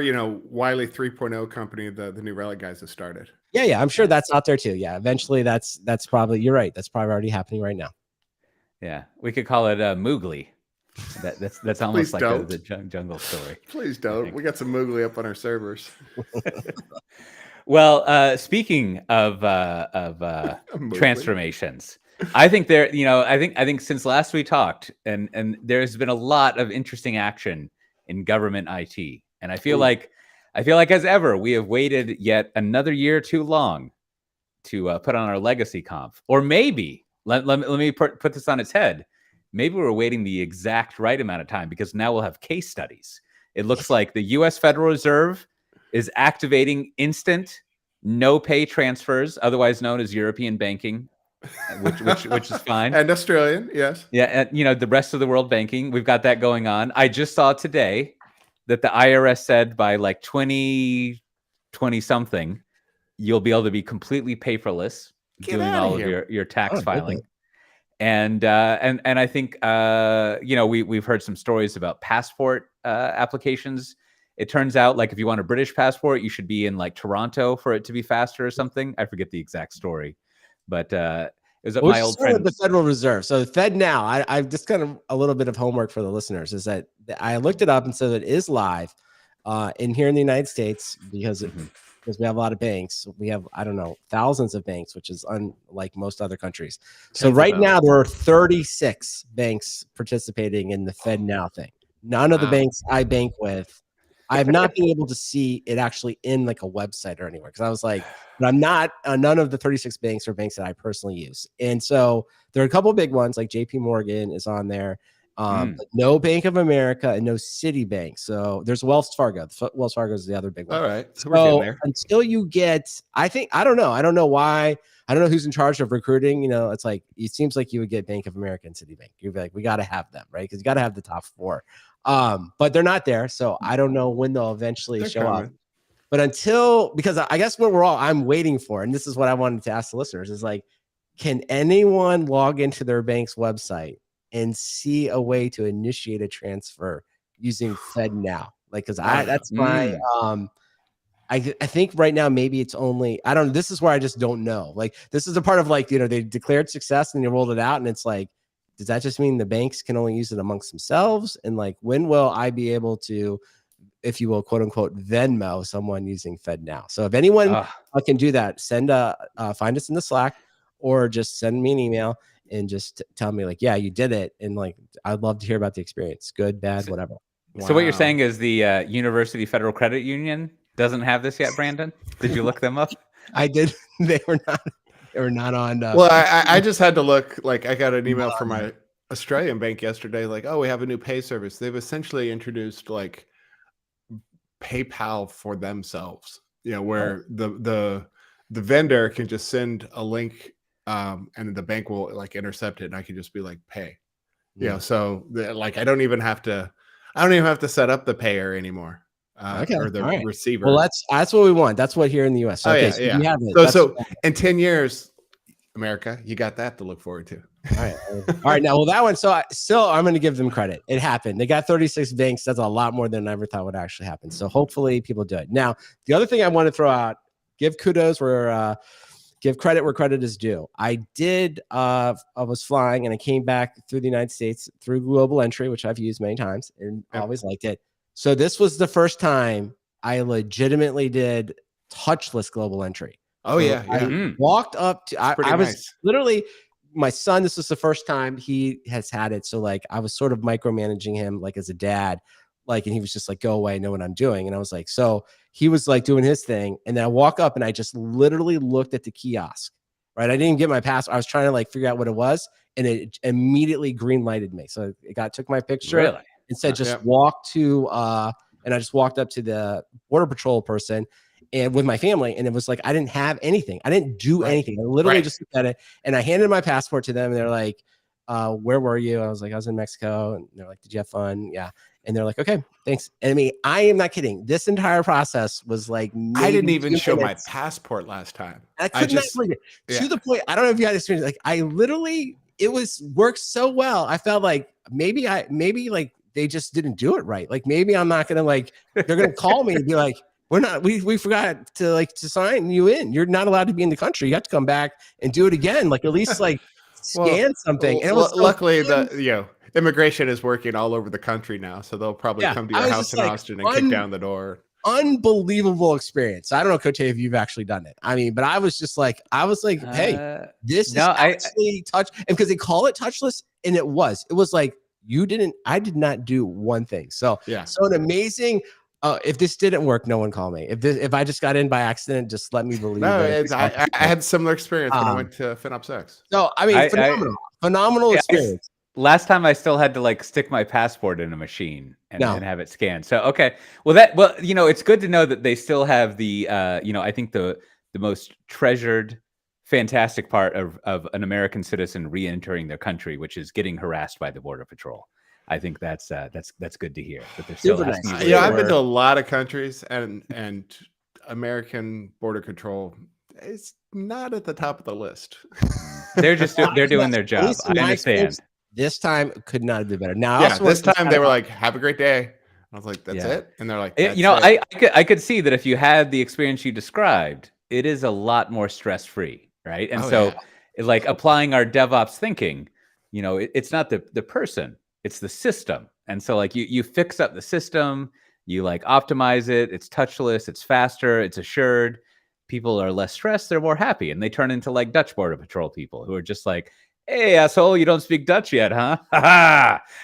[SPEAKER 3] Wiley 3.0 company the new Relic guys have started.
[SPEAKER 1] Yeah, I'm sure that's out there too. Yeah, eventually that's probably, you're right. That's probably already happening right now.
[SPEAKER 2] Yeah, we could call it Moogly. That's almost like the jungle story.
[SPEAKER 3] Please don't. We got some Moogly up on our servers.
[SPEAKER 2] Well, speaking of transformations, I think I think since last we talked, and there's been a lot of interesting action in government IT. And I feel like as ever, we have waited yet another year too long to put on our legacy conf. Or maybe, let me put this on its head. Maybe we're waiting the exact right amount of time, because now we'll have case studies. It looks like the U.S. Federal Reserve is activating instant no pay transfers, otherwise known as European banking, which is fine.
[SPEAKER 3] And Australian, yes.
[SPEAKER 2] Yeah, and the rest of the world banking, we've got that going on. I just saw today that the IRS said by like 2020 something, you'll be able to be completely paperless doing all of your tax filing. And I think we've heard some stories about passport applications. It turns out, like, if you want a British passport, you should be in like Toronto for it to be faster or something. I forget the exact story, but it was my old friend.
[SPEAKER 1] The Federal Reserve. So FedNow, I've just kind of a little bit of homework for the listeners, is that I looked it up and said it is live in here in the United States, because we have a lot of banks. We have, I don't know, thousands of banks, which is unlike most other countries. So right now there are 36 banks participating in the FedNow thing. None of the banks I bank with, I have not been able to see it actually in like a website or anywhere, because I was like, but I'm not, none of the 36 banks are banks that I personally use. And so there are a couple of big ones, like JP Morgan is on there, but no Bank of America and no Citibank. So there's Wells Fargo. Wells Fargo is the other big one.
[SPEAKER 3] All right. So
[SPEAKER 1] we're getting there. Until you get, I don't know why. I don't know who's in charge of recruiting. It's like, it seems like you would get Bank of America and Citibank. You'd be like, we got to have them, right? Because you got to have the top four. But they're not there. So I don't know when they'll eventually show up. But because I guess what I'm waiting for, and this is what I wanted to ask the listeners, is like, can anyone log into their bank's website and see a way to initiate a transfer using FedNow? Like, because that's my I think right now maybe it's only, I don't know. This is where I just don't know. Like, this is a part of like, they declared success and they rolled it out, and it's like, does that just mean the banks can only use it amongst themselves? And like, when will I be able to, if you will, quote unquote, Venmo someone using FedNow? So if anyone can do that, find us in the Slack, or just send me an email and just tell me like, yeah, you did it. And like, I'd love to hear about the experience, good, bad, whatever.
[SPEAKER 2] So what you're saying is the University Federal Credit Union doesn't have this yet, Brandon? Did you look them up?
[SPEAKER 1] I did. They were not on.
[SPEAKER 3] Well, I just had to look. Like, I got an email from my Australian bank yesterday. Like, oh, we have a new pay service. They've essentially introduced like PayPal for themselves. Where the vendor can just send a link, and the bank will like intercept it, and I can just be like, pay. So like I don't even have to set up the payer anymore. Or the receiver.
[SPEAKER 1] Well, that's what we want. That's what here in the US. Okay,
[SPEAKER 3] You have it. So in 10 years, America, you got that to look forward to.
[SPEAKER 1] All right. Now, well, that one. So I'm going to give them credit. It happened. They got 36 banks. That's a lot more than I ever thought would actually happen. So hopefully people do it. Now, the other thing I want to throw out, give kudos give credit where credit is due. I was flying and I came back through the United States through Global Entry, which I've used many times and always liked it. So this was the first time I legitimately did touchless Global Entry.
[SPEAKER 3] Oh, yeah.
[SPEAKER 1] I walked up to, I was literally, my son, this was the first time he has had it. So like, I was sort of micromanaging him like as a dad, like, and he was just like, go away, I know what I'm doing. And I was like, so he was like doing his thing. And then I walk up and I just literally looked at the kiosk, right? I didn't get my password. I was trying to like figure out what it was. And it immediately green lighted me. So it took my picture.
[SPEAKER 2] Really?
[SPEAKER 1] And said, just walk to, and I just walked up to the Border Patrol person and with my family. And it was like, I didn't have anything. I didn't do anything. I literally just looked at it and I handed my passport to them. And they're like, where were you? I was like, I was in Mexico. And they're like, did you have fun? Yeah. And they're like, okay, thanks. And I mean, I am not kidding. This entire process was like,
[SPEAKER 3] I didn't even show my passport last time.
[SPEAKER 1] I could not believe it. To the point, I don't know if you had experience. Like, I literally, it worked so well. I felt like maybe like, they just didn't do it right. Like, maybe I'm not going to like, they're going to call me and be like, we forgot to sign you in. You're not allowed to be in the country. You have to come back and do it again. Like, at least like scan something. And it was
[SPEAKER 3] luckily immigration is working all over the country now. So they'll probably come to your house in Austin and kick down the door.
[SPEAKER 1] Unbelievable experience. I don't know, Coach, if you've actually done it. I mean, but I was like, hey, this is actually touch. And because they call it touchless, and it was like, I did not do one thing. So
[SPEAKER 3] Yeah.
[SPEAKER 1] so an amazing. If this didn't work, no one call me. If I just got in by accident, just let me believe
[SPEAKER 3] No,
[SPEAKER 1] that.
[SPEAKER 3] I had similar experience when I went to FinOpsX.
[SPEAKER 1] So I mean, phenomenal experience.
[SPEAKER 2] Last time I still had to like stick my passport in a machine and have it scanned. So okay, well it's good to know that they still have the I think the most treasured, fantastic part of an American citizen re-entering their country, which is getting harassed by the Border Patrol. I think that's good to hear. That they're still
[SPEAKER 1] Super nice.
[SPEAKER 3] Yeah, I've been to a lot of countries, and American Border Control is not at the top of the list.
[SPEAKER 2] They're doing their job. I understand.
[SPEAKER 1] This time could not have been better. Now,
[SPEAKER 3] this time they were like, "Have a great day." I was like, "That's it," and they're like,
[SPEAKER 2] I could see that if you had the experience you described, it is a lot more stress-free, right? And like applying our DevOps thinking, it's not the person, it's the system. And so like you fix up the system, you like optimize it, it's touchless, it's faster, it's assured. People are less stressed, they're more happy, and they turn into like Dutch Border Patrol people who are just like, "Hey, asshole, you don't speak Dutch yet, huh?"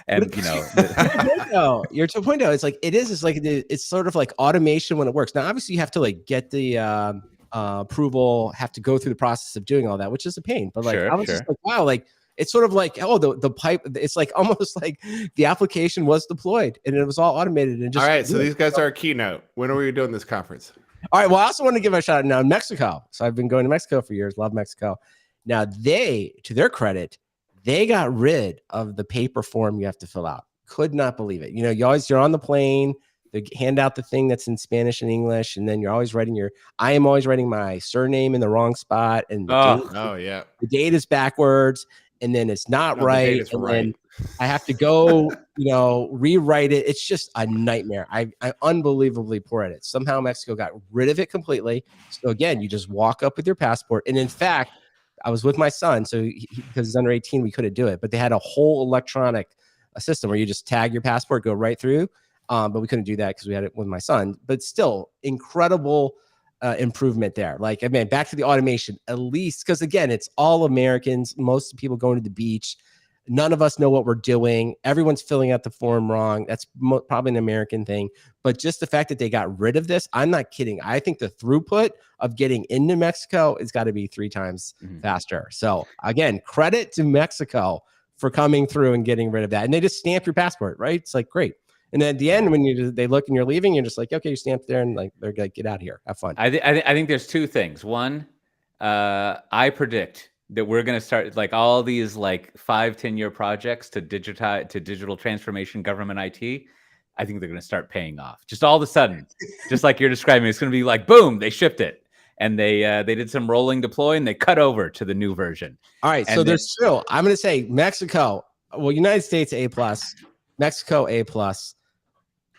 [SPEAKER 2] And
[SPEAKER 1] your 2.0, it's like it's sort of like automation when it works. Now, obviously, you have to like get the approval, have to go through the process of doing all that, which is a pain. But like, I was just like, wow, like it's sort of like the pipe. It's like almost like the application was deployed and it was all automated. And just
[SPEAKER 3] all right. So these guys are a keynote. When are we doing this conference?
[SPEAKER 1] All right. Well, I also want to give a shout out now in Mexico. So I've been going to Mexico for years. Love Mexico. Now to their credit, they got rid of the paper form you have to fill out. Could not believe it. You're on the plane, they hand out the thing that's in Spanish and English, and then you're always writing I am always writing my surname in the wrong spot, and the date is backwards, and then it's not right, and then I have to go, rewrite it. It's just a nightmare. I'm unbelievably poor at it. Somehow Mexico got rid of it completely. So again, you just walk up with your passport, and in fact, I was with my son, so because he's under 18, we couldn't do it. But they had a whole electronic system where you just tag your passport, go right through. But we couldn't do that because we had it with my son. But still, incredible improvement there. Like, I mean, back to the automation, at least, because again, it's all Americans. Most people going to the beach. None of us know what we're doing. Everyone's filling out the form wrong. That's probably an American thing. But just the fact that they got rid of this, I'm not kidding. I think the throughput of getting into Mexico has got to be 3 times faster. So again, credit to Mexico for coming through and getting rid of that. And they just stamp your passport, right? It's like, great. And then at the end, when they look and you're leaving, you're just like, okay, you stamped there, and like they're like, get out of here, have fun.
[SPEAKER 2] I think there's 2 things. One, I predict that we're going to start like all these like 5-10 year projects to digital transformation, government IT. I think they're going to start paying off just all of a sudden, just like you're describing. It's going to be like, boom, they shipped it, and they did some rolling deploy, and they cut over to the new version.
[SPEAKER 1] All right, and so there's still, I'm going to say Mexico. Well, United States A+, Mexico A+.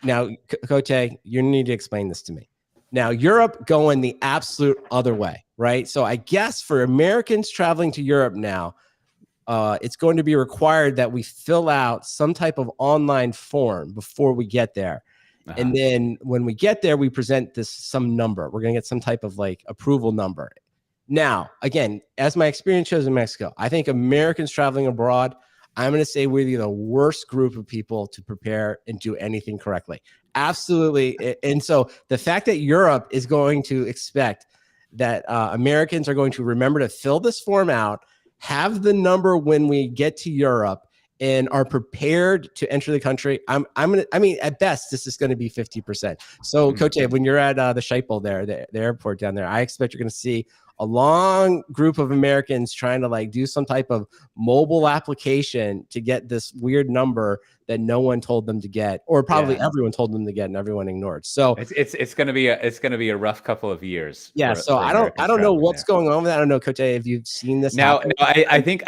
[SPEAKER 1] Now, Cote, you need to explain this to me. Now, Europe going the absolute other way, right? So I guess for Americans traveling to Europe now, it's going to be required that we fill out some type of online form before we get there. And then when we get there, we present some number. We're going to get some type of like approval number. Now, again, as my experience shows in Mexico, I think Americans traveling abroad, I'm going to say we're the worst group of people to prepare and do anything correctly. Absolutely. And so the fact that Europe is going to expect that Americans are going to remember to fill this form out, have the number when we get to Europe, and are prepared to enter the country, I mean, at best, this is going to be 50%. So, Coach, when you're at the Schiphol there, the airport down there, I expect you're going to see a long group of Americans trying to like do some type of mobile application to get this weird number that no one told them to get, or probably everyone told them to get and everyone ignored. So
[SPEAKER 2] it's going to be a rough couple of years.
[SPEAKER 1] Yeah. So I don't know what's going on with that. I don't know, Coach, if you've seen this.
[SPEAKER 2] Now, I think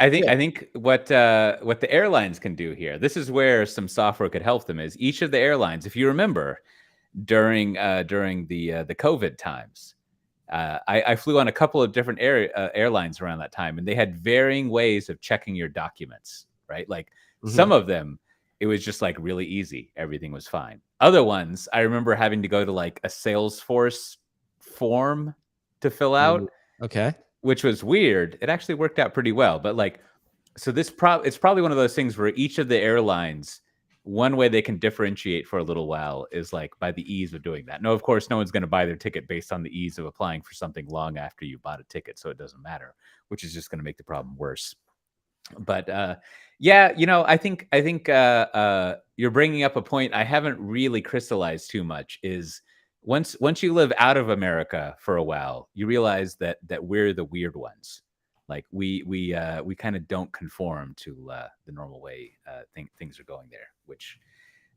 [SPEAKER 2] what the airlines can do here, this is where some software could help them, is each of the airlines, if you remember, during the COVID times, I flew on a couple of different airlines around that time, and they had varying ways of checking your documents, right? Like some of them, it was just like really easy. Everything was fine. Other ones, I remember having to go to like a Salesforce form to fill out.
[SPEAKER 1] Okay.
[SPEAKER 2] Which was weird. It actually worked out pretty well. But like So it's probably one of those things where each of the airlines, one way they can differentiate for a little while is like by the ease of doing that. No, of course, no one's going to buy their ticket based on the ease of applying for something long after you bought a ticket, so it doesn't matter, which is just going to make the problem worse. But yeah, I think you're bringing up a point I haven't really crystallized too much. Is once you live out of America for a while, you realize that we're the weird ones. Like we kind of don't conform to the normal way things are going there. Which,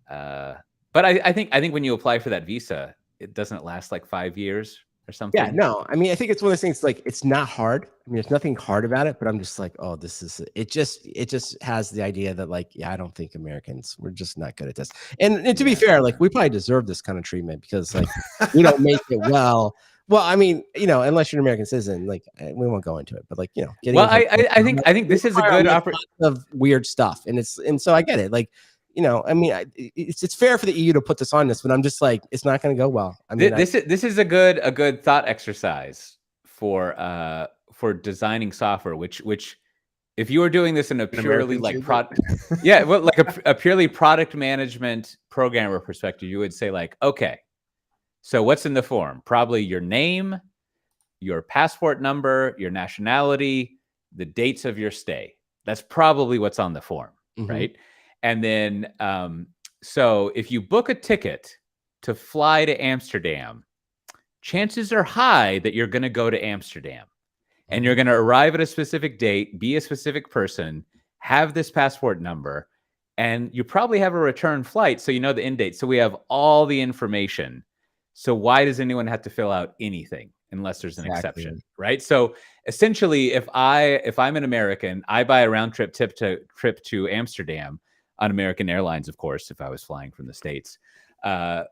[SPEAKER 2] but I think when you apply for that visa, it doesn't last like 5 years or something.
[SPEAKER 1] Yeah, no, I mean, I think it's one of those things. Like, it's not hard. I mean, there's nothing hard about it, but I'm just like, oh, this is it. Just has the idea that, like, yeah, I don't think Americans, we're just not good at this. And to be fair, like, we probably deserve this kind of treatment because, like, we don't make it well. Well, I mean, unless you're an American citizen, like, we won't go into it, but like, getting.
[SPEAKER 2] Well, I think this is a good opportunity
[SPEAKER 1] of weird stuff, and so I get it, like. I mean, it's fair for the EU to put this on this, but I'm just like, it's not going to go well. I mean,
[SPEAKER 2] this is a good thought exercise for designing software. Which if you were doing this in a purely like product, yeah, well, like a purely product management programmer perspective, you would say like, okay, so what's in the form? Probably your name, your passport number, your nationality, the dates of your stay. That's probably what's on the form, right? And then, so if you book a ticket to fly to Amsterdam, chances are high that you're going to go to Amsterdam and you're going to arrive at a specific date, be a specific person, have this passport number, and you probably have a return flight. So you know the end date. So we have all the information. So why does anyone have to fill out anything unless there's an exception, right? So essentially, if I'm an American, I buy a round trip trip to Amsterdam on American Airlines, of course, if I was flying from the States,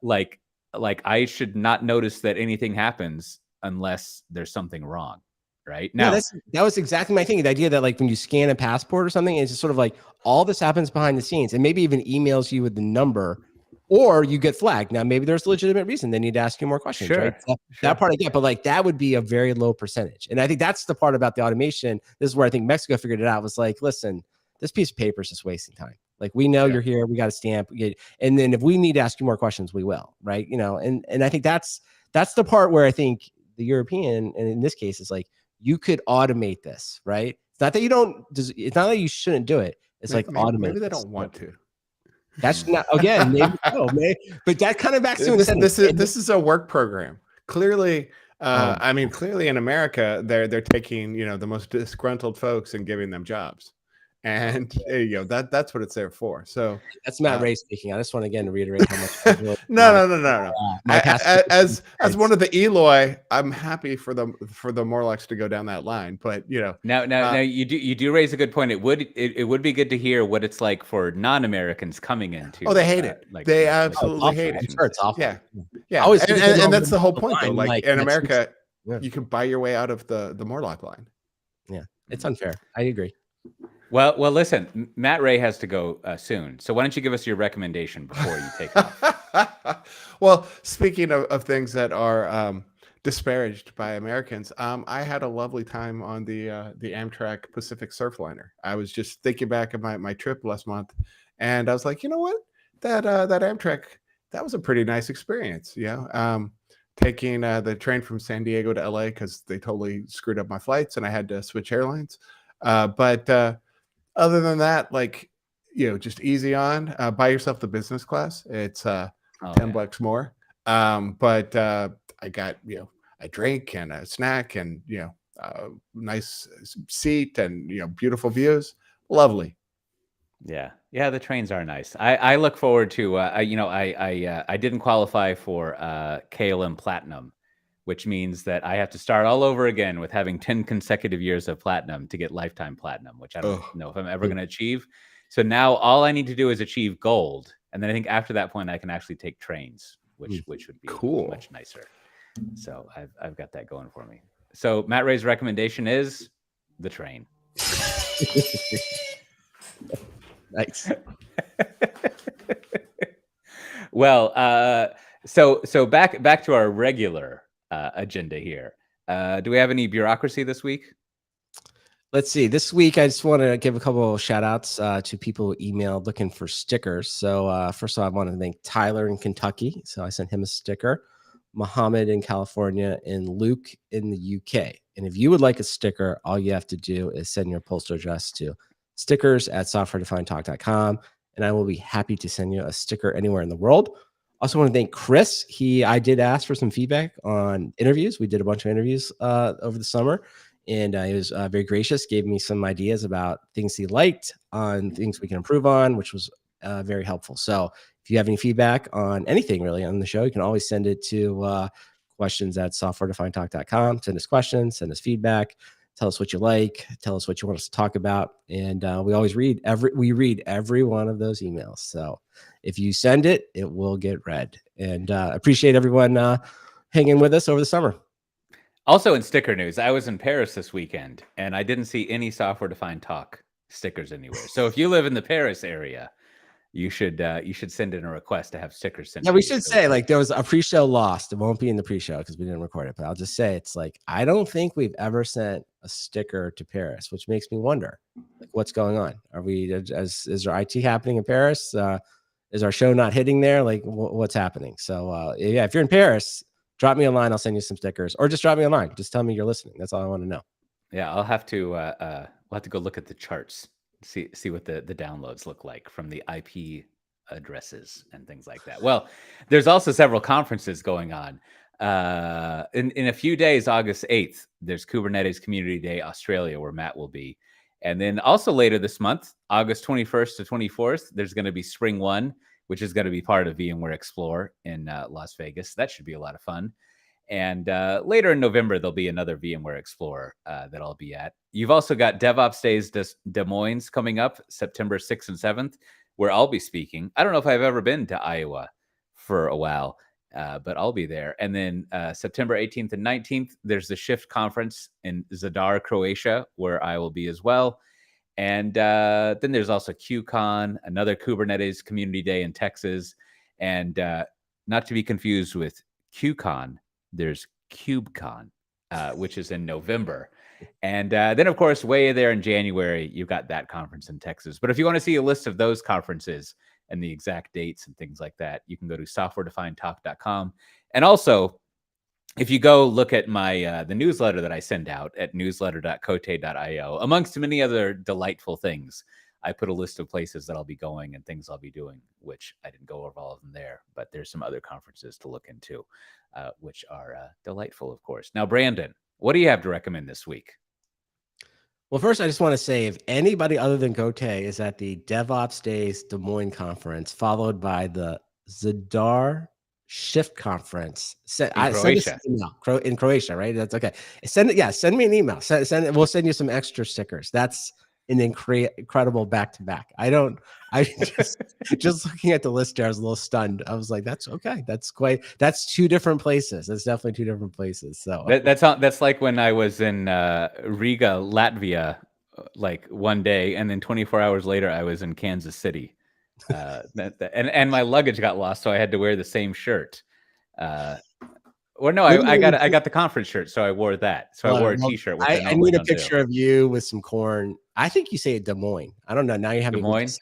[SPEAKER 2] like I should not notice that anything happens unless there's something wrong, right? Now,
[SPEAKER 1] that was exactly my thing. The idea that like when you scan a passport or something, it's just sort of like all this happens behind the scenes, and maybe even emails you with the number, or you get flagged. Now, maybe there's a legitimate reason they need to ask you more questions, right? That part I get, but like that would be a very low percentage. And I think that's the part about the automation. This is where I think Mexico figured it out. Was like, listen, this piece of paper is just wasting time. Like, we know you're here. We got a stamp. And then if we need to ask you more questions, we will, right? And I think that's the part where I think the European, and in this case, is like, you could automate this, right? It's not that you don't. It's not that you shouldn't do it. It's like automate.
[SPEAKER 3] Maybe they don't want to.
[SPEAKER 1] That's not, again, maybe no, but that kind of backs to
[SPEAKER 3] this is a work program. Clearly, I mean, clearly in America, they're taking the most disgruntled folks and giving them jobs. And that's what it's there for. So
[SPEAKER 1] that's Matt Ray speaking. I just want again to reiterate how much.
[SPEAKER 3] No. As one of the Eloy, I'm happy for the Morlocks to go down that line. But
[SPEAKER 2] now you do raise a good point. It would be good to hear what it's like for non-Americans coming into.
[SPEAKER 3] Oh, they hate it. They absolutely hate it.
[SPEAKER 1] I'm sure it's awful.
[SPEAKER 3] Yeah. And that's the whole point, though. Like in America, you can buy your way out of the Morlock line.
[SPEAKER 1] Yeah, it's unfair. I agree.
[SPEAKER 2] Well, listen, Matt Ray has to go soon. So why don't you give us your recommendation before you take off?
[SPEAKER 3] Well, speaking of things that are disparaged by Americans, I had a lovely time on the Amtrak Pacific Surfliner. I was just thinking back of my trip last month, and I was like, you know what? That Amtrak, that was a pretty nice experience. Taking the train from San Diego to LA because they totally screwed up my flights and I had to switch airlines. But other than that, like, just easy on, buy yourself the business class. It's $10 more. But I got, a drink and a snack and, nice seat and, beautiful views. Lovely.
[SPEAKER 2] Yeah. The trains are nice. I look forward to, I didn't qualify for KLM Platinum, which means that I have to start all over again with having 10 consecutive years of platinum to get lifetime platinum, which I don't know if I'm ever going to achieve. So now all I need to do is achieve gold. And then I think after that point, I can actually take trains, which would be cool, much nicer. So I've got that going for me. So Matt Ray's recommendation is the train.
[SPEAKER 1] Nice.
[SPEAKER 2] Well, so back to our regular agenda here. Do we have any bureaucracy this week?
[SPEAKER 1] Let's see. This week, I just want to give a couple of shout outs to people who emailed looking for stickers. So, first of all, I want to thank Tyler in Kentucky. So, I sent him a sticker, Mohammed in California, and Luke in the UK. And if you would like a sticker, all you have to do is send your postal address to stickers@softwaredefinedtalk.com, and I will be happy to send you a sticker anywhere in the world. Also, want to thank Chris. I did ask for some feedback on interviews. We did a bunch of interviews over the summer. And he was very gracious, gave me some ideas about things he liked, on things we can improve on, which was very helpful. So if you have any feedback on anything really on the show, you can always send it to questions@softwaredefinedtalk.com. Send us questions, send us feedback, tell us what you like, tell us what you want us to talk about. And we always read every one of those emails. So if you send it, it will get read. And appreciate everyone hanging with us over the summer.
[SPEAKER 2] Also in sticker news, I was in Paris this weekend, and I didn't see any software-defined talk stickers anywhere. So if you live in the Paris area, you should send in a request to have stickers sent.
[SPEAKER 1] Yeah, we should say like there was a pre-show lost. It won't be in the pre-show because we didn't record it. But I'll just say it's like I don't think we've ever sent a sticker to Paris, which makes me wonder like what's going on. Are we is there IT happening in Paris? Is our show not hitting there? Like what's happening? So yeah, if you're in Paris, drop me a line. I'll send you some stickers, or just drop me a line. Just tell me you're listening. That's all I want to know.
[SPEAKER 2] Yeah, I'll have to. We'll have to go look at the charts, see what the downloads look like from the IP addresses and things like that. Well, there's also several conferences going on. In a few days, August 8th, there's Kubernetes Community Day Australia, where Matt will be, and then also later this month, August 21st to 24th, there's going to be Spring One, which is going to be part of VMware Explore in Las Vegas. That should be a lot of fun. And later in November, there'll be another VMware Explorer that I'll be at. You've also got DevOps Days Des Moines coming up September 6th and 7th, where I'll be speaking. I don't know if I've ever been to Iowa for a while, but I'll be there. And then September 18th and 19th, there's the Shift Conference in Zadar, Croatia, where I will be as well. And then there's also QCon, another Kubernetes Community Day in Texas. And not to be confused with QCon, there's KubeCon, which is in November. And then, of course, way there in January, you've got that conference in Texas. But if you want to see a list of those conferences and the exact dates and things like that, you can go to softwaredefinedtalk.com. And also, if you go look at my the newsletter that I send out at newsletter.cote.io, amongst many other delightful things, I put a list of places that I'll be going and things I'll be doing, which I didn't go over all of them there, but there's some other conferences to look into, which are delightful, of course. Now, Brandon, what do you have to recommend this week?
[SPEAKER 1] Well, first, I just want to say if anybody other than Cote is at the DevOps Days Des Moines conference, followed by the Zadar Shift Conference, send Croatia. In Croatia, right? That's okay. Send me an email. We'll send you some extra stickers. That's an incredible back-to-back. Just looking at the list there, I was a little stunned. I was like, that's okay. That's two different places. That's definitely two different places. So
[SPEAKER 2] that's like when I was in Riga, Latvia, like one day, and then 24 hours later, I was in Kansas City. And my luggage got lost, so I had to wear the same shirt. Or no, I got the conference shirt, so I wore that. So I wore a T-shirt. Which
[SPEAKER 1] I need a picture of you with some corn. I think you say it Des Moines. I don't know. Now you have
[SPEAKER 2] Des Moines.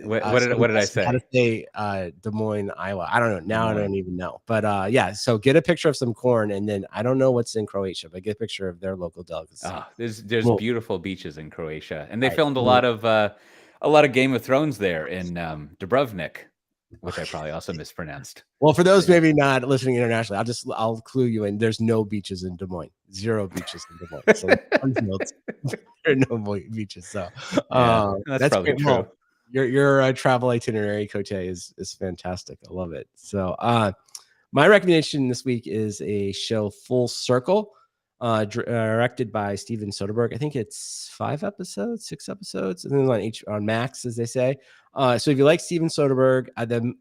[SPEAKER 2] What did I say?
[SPEAKER 1] How to say Des Moines, Iowa? I don't know. Now I don't even know. But yeah, so get a picture of some corn, and then I don't know what's in Croatia, but get a picture of their local delicacy.
[SPEAKER 2] There's beautiful beaches in Croatia, and they filmed a lot of Game of Thrones there in Dubrovnik, which I probably also mispronounced.
[SPEAKER 1] Well, for those maybe not listening internationally, I'll clue you in. There's no beaches in Des Moines. 0 beaches in Des Moines. So there are no beaches. So that's probably true. Well, your travel itinerary, Cote, is fantastic. I love it. So my recommendation this week is a show, Full Circle, directed by Steven Soderbergh. I think it's 6 episodes, and then on Max, as they say. So if you like Steven Soderbergh,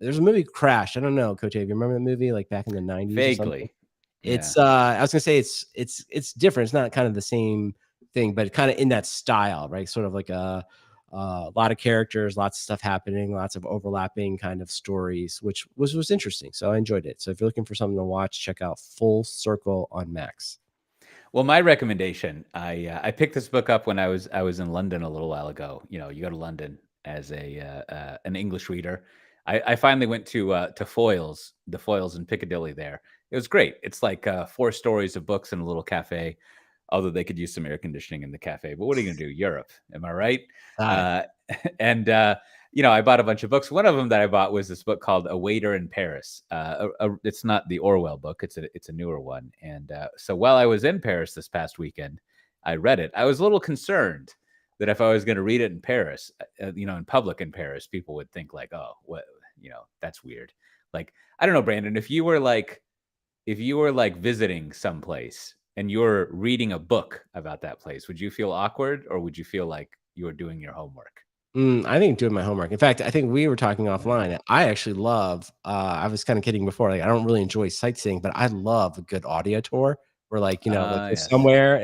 [SPEAKER 1] there's a movie, Crash. I don't know, Cote, if you remember the movie, like back in the 90s.
[SPEAKER 2] Vaguely.
[SPEAKER 1] It's I was gonna say it's different. It's not kind of the same thing, but kind of in that style, right? Sort of like a lot of characters, lots of stuff happening, lots of overlapping kind of stories, which was interesting. So I enjoyed it. So if you're looking for something to watch, check out Full Circle on Max.
[SPEAKER 2] Well, my recommendation, I picked this book up when I was in London a little while ago. You know, you go to London as an English reader. I finally went to Foyles, the Foyles in Piccadilly there. It was great. It's like 4 stories of books in a little cafe, although they could use some air conditioning in the cafe. But what are you going to do? Europe, am I right?
[SPEAKER 1] Got it.
[SPEAKER 2] Uh, and you know, I bought a bunch of books. One of them that I bought was this book called A Waiter in Paris. It's not the Orwell book. It's a newer one. And so while I was in Paris this past weekend, I read it. I was a little concerned that if I was going to read it in Paris, you know, in public in Paris, people would think like, oh, what, you know, that's weird. Like, I don't know, Brandon, if you were like visiting someplace and you're reading a book about that place, would you feel awkward or would you feel like you were doing your homework?
[SPEAKER 1] I think doing my homework. In fact, I think we were talking offline. I actually love, I was kind of kidding before, like I don't really enjoy sightseeing, but I love a good audio tour where like, you know, like you're
[SPEAKER 2] Yes.
[SPEAKER 1] somewhere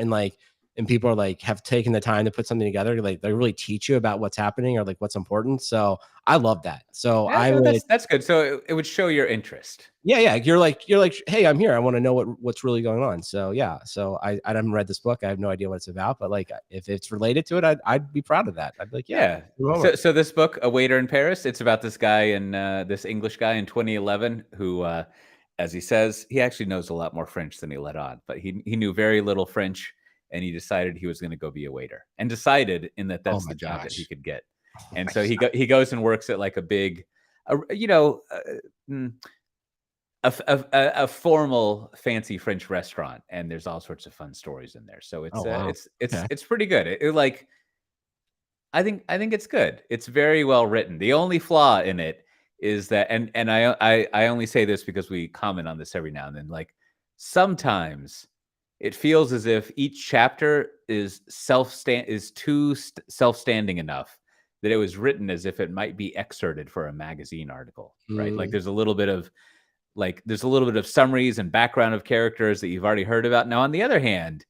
[SPEAKER 1] and people are like have taken the time to put something together, like they really teach you about what's happening or like what's important. So I love that. So
[SPEAKER 2] Yeah,
[SPEAKER 1] I
[SPEAKER 2] no,
[SPEAKER 1] would
[SPEAKER 2] that's good. So it would show your interest.
[SPEAKER 1] yeah, you're like, hey, I'm here. I want to know what's really going on. So yeah. So I haven't read this book. I have no idea what it's about, but like if it's related to it, I'd be proud of that. I'd be like, yeah.
[SPEAKER 2] Yeah. So this book, A Waiter in Paris, it's about this guy in this English guy in 2011 who, as he says, he actually knows a lot more French than he let on, but he knew very little French, and he decided he was going to go be a waiter, and decided in that
[SPEAKER 1] Oh
[SPEAKER 2] that's
[SPEAKER 1] my
[SPEAKER 2] the job that he
[SPEAKER 1] gosh.
[SPEAKER 2] could get.
[SPEAKER 1] Oh
[SPEAKER 2] And
[SPEAKER 1] my
[SPEAKER 2] so he goes and works at like a big, you know, a formal fancy French restaurant, and there's all sorts of fun stories in there. So
[SPEAKER 1] Oh wow. Okay.
[SPEAKER 2] it's pretty good. It like I think it's good. It's very well written. The only flaw in it is that, and I only say this because we comment on this every now and then. Like sometimes it feels as if each chapter is too self-standing enough that it was written as if it might be excerpted for a magazine article, right? Like
[SPEAKER 1] Mm,
[SPEAKER 2] there's a little bit of summaries and background of characters that you've already heard about. Now, on the other hand,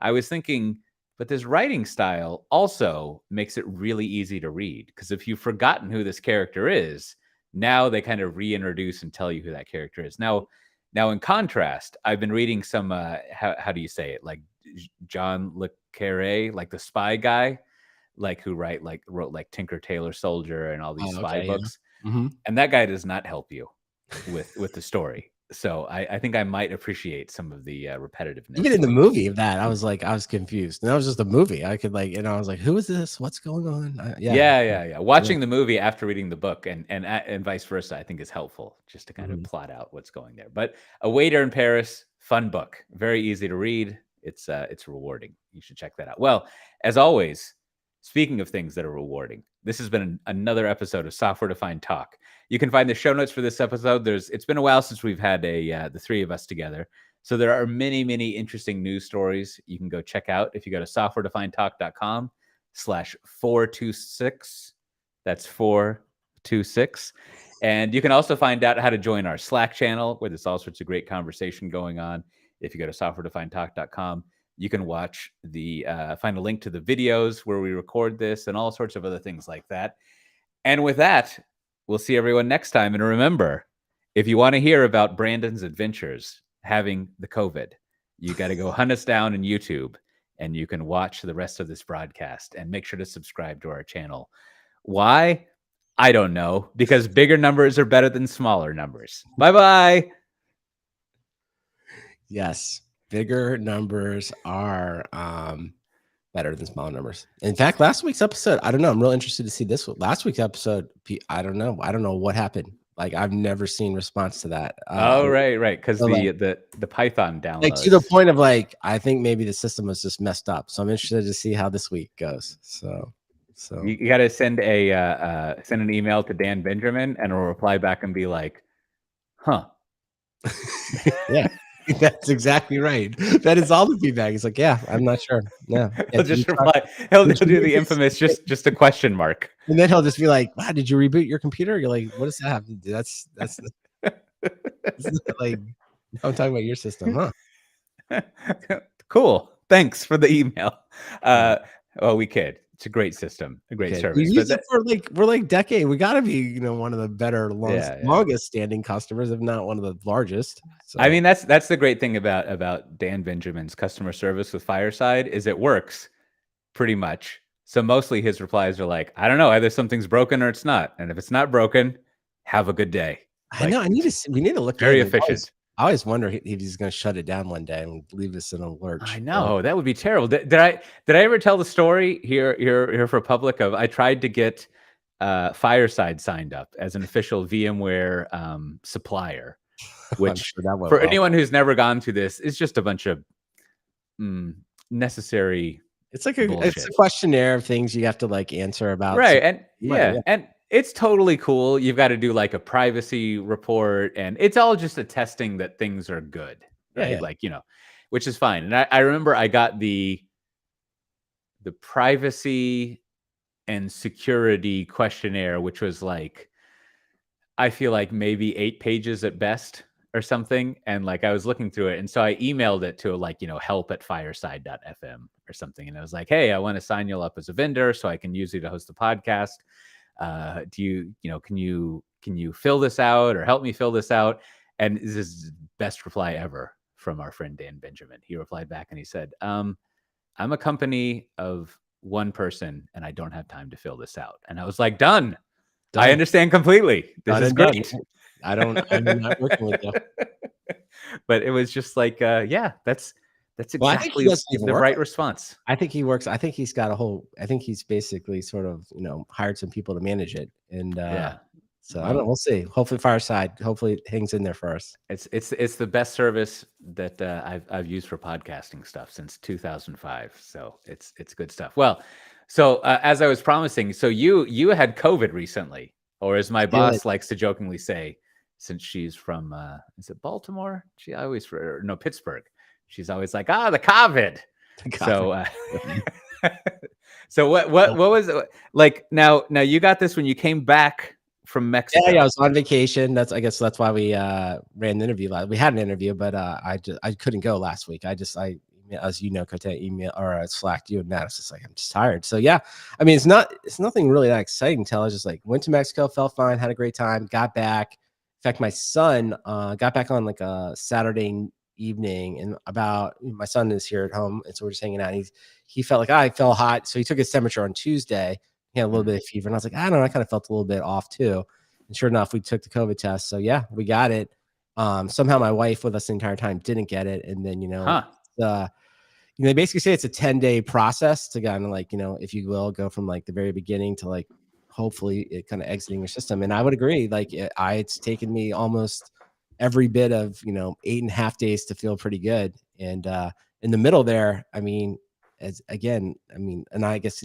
[SPEAKER 2] I was thinking, but this writing style also makes it really easy to read because if you've forgotten who this character is, now they kind of reintroduce and tell you who that character is. Now in contrast, I've been reading some how do you say it? Like John Le Carre, like the spy guy, like who wrote like Tinker Tailor Soldier and all these
[SPEAKER 1] oh,
[SPEAKER 2] spy
[SPEAKER 1] okay. Yeah.
[SPEAKER 2] books.
[SPEAKER 1] Mhm.
[SPEAKER 2] And that guy does not help you with the story. So I think I might appreciate some of the
[SPEAKER 1] Even
[SPEAKER 2] repetitiveness
[SPEAKER 1] in the
[SPEAKER 2] of
[SPEAKER 1] movie of that, I was confused. And that was just a movie. I could like, and I was like, who is this? What's going on? Yeah.
[SPEAKER 2] yeah.
[SPEAKER 1] Yeah.
[SPEAKER 2] Watching the movie after reading the book and vice versa, I think is helpful just to kind of
[SPEAKER 1] Mhm.
[SPEAKER 2] plot out what's going there. But A Waiter in Paris, fun book, very easy to read. It's rewarding. You should check that out. Well, as always, speaking of things that are rewarding, this has been another episode of Software Defined Talk. You can find the show notes for this episode. It's been a while since we've had the three of us together. So there are many interesting news stories you can go check out if you go to softwaredefinedtalk.com/426. That's 426. And you can also find out how to join our Slack channel where there's all sorts of great conversation going on. If you go to softwaredefinedtalk.com, you can watch find a link to the videos where we record this and all sorts of other things like that. And with that, we'll see everyone next time. And remember, if you want to hear about Brandon's adventures having the COVID, you got to go hunt us down on YouTube and you can watch the rest of this broadcast and make sure to subscribe to our channel. Why? I don't know, because bigger numbers are better than smaller numbers. Bye-bye.
[SPEAKER 1] Yes. Bigger numbers are better than smaller numbers. In fact, last week's episode, I don't know. I'm real interested to see this one. Last week's episode, I don't know. I don't know what happened. Like I've never seen response to that.
[SPEAKER 2] Oh, right. Because
[SPEAKER 1] So,
[SPEAKER 2] the Python
[SPEAKER 1] like to the
[SPEAKER 2] downloads.
[SPEAKER 1] point of like, I think maybe the system was just messed up. So I'm interested to see how this week goes. So
[SPEAKER 2] You got to send an email to Dan Benjamin, and he'll reply back and be like, "Huh."
[SPEAKER 1] yeah, that's exactly right. That is all the feedback. It's like, yeah, I'm not sure. Yeah,
[SPEAKER 2] He'll just reply. He'll
[SPEAKER 1] did you
[SPEAKER 2] do
[SPEAKER 1] do
[SPEAKER 2] the
[SPEAKER 1] this?
[SPEAKER 2] infamous just a question mark.
[SPEAKER 1] and then he'll just be like, "Wow, did you reboot your computer?" You're like, "What does that have to do?" That's like I'm talking about your system, huh?
[SPEAKER 2] Cool. Thanks for the email.
[SPEAKER 1] Yeah.
[SPEAKER 2] Well, we kid. It's a great system, a great
[SPEAKER 1] Okay.
[SPEAKER 2] service.
[SPEAKER 1] We've
[SPEAKER 2] But
[SPEAKER 1] used it for like decade. We gotta be, one of the better
[SPEAKER 2] yeah.
[SPEAKER 1] longest standing customers, if not one of the largest.
[SPEAKER 2] I
[SPEAKER 1] So
[SPEAKER 2] mean, that's the great thing about Dan Benjamin's customer service with Fireside is it works pretty much. So mostly his replies are like, I don't know, either something's broken or it's not. And if it's not broken, have a good day.
[SPEAKER 1] I know we need to look
[SPEAKER 2] very
[SPEAKER 1] in.
[SPEAKER 2] efficient.
[SPEAKER 1] I always wonder if he's gonna shut it down one day and leave us in a lurch.
[SPEAKER 2] I know that would be terrible. Did I ever tell the story here for public of I tried to get Fireside signed up as an official VMware supplier, which
[SPEAKER 1] sure that went
[SPEAKER 2] for
[SPEAKER 1] well.
[SPEAKER 2] anyone who's never gone through this is just a bunch of necessary.
[SPEAKER 1] It's like it's a questionnaire of things you have to like answer about.
[SPEAKER 2] Right. And yeah, and it's totally cool. You've got to do like a privacy report, and it's all just attesting that things are good. Right.
[SPEAKER 1] Yeah.
[SPEAKER 2] Like, which is fine. And I remember I got the privacy and security questionnaire, which was like, I feel like maybe 8 pages at best or something. And like, I was looking through it. And so I emailed it to like, help@fireside.fm or something. And I was like, hey, I want to sign you up as a vendor so I can use you to host the podcast. Can you fill this out or help me fill this out? And this is the best reply ever from our friend Dan Benjamin. He replied back and he said, I'm a company of one person and I don't have time to fill this out. And I was like, done. I understand completely. This is great.
[SPEAKER 1] I'm not working with you.
[SPEAKER 2] But it was just like, that's exactly the right response.
[SPEAKER 1] I think he works. I think he's got I think he's basically sort of, hired some people to manage it. And so I don't know. We'll see. Hopefully Fireside, hopefully it hangs in there for us.
[SPEAKER 2] It's the best service that I've used for podcasting stuff since 2005. So it's good stuff. Well, so as I was promising, so you had COVID recently, or as my boss likes to jokingly say, since she's from is it Baltimore? Pittsburgh. She's always like, the COVID. So so what was it like? Now you got this when you came back from Mexico.
[SPEAKER 1] Yeah, I was on vacation. I guess that's why we ran the interview. We had an interview, but I couldn't go last week. I as you know, Cote email or Slacked you and Matt. It's just like I'm just tired. So yeah, I mean it's nothing really that exciting. Until I was just like went to Mexico, felt fine, had a great time, got back. In fact, my son got back on like a Saturday evening, and my son is here at home, and so we're just hanging out. And he felt like I felt hot, so he took his temperature on Tuesday. He had a little bit of fever, and I was like, I don't know, I kind of felt a little bit off too. And sure enough, we took the COVID test. So yeah, we got it. Somehow my wife with us the entire time didn't get it, and then they basically say it's a 10-day process to kind of like if you will go from like the very beginning to like hopefully it kind of exiting your system. And I would agree, like it's taken me almost every bit of 8.5 days to feel pretty good. And in the middle there, I mean, and I guess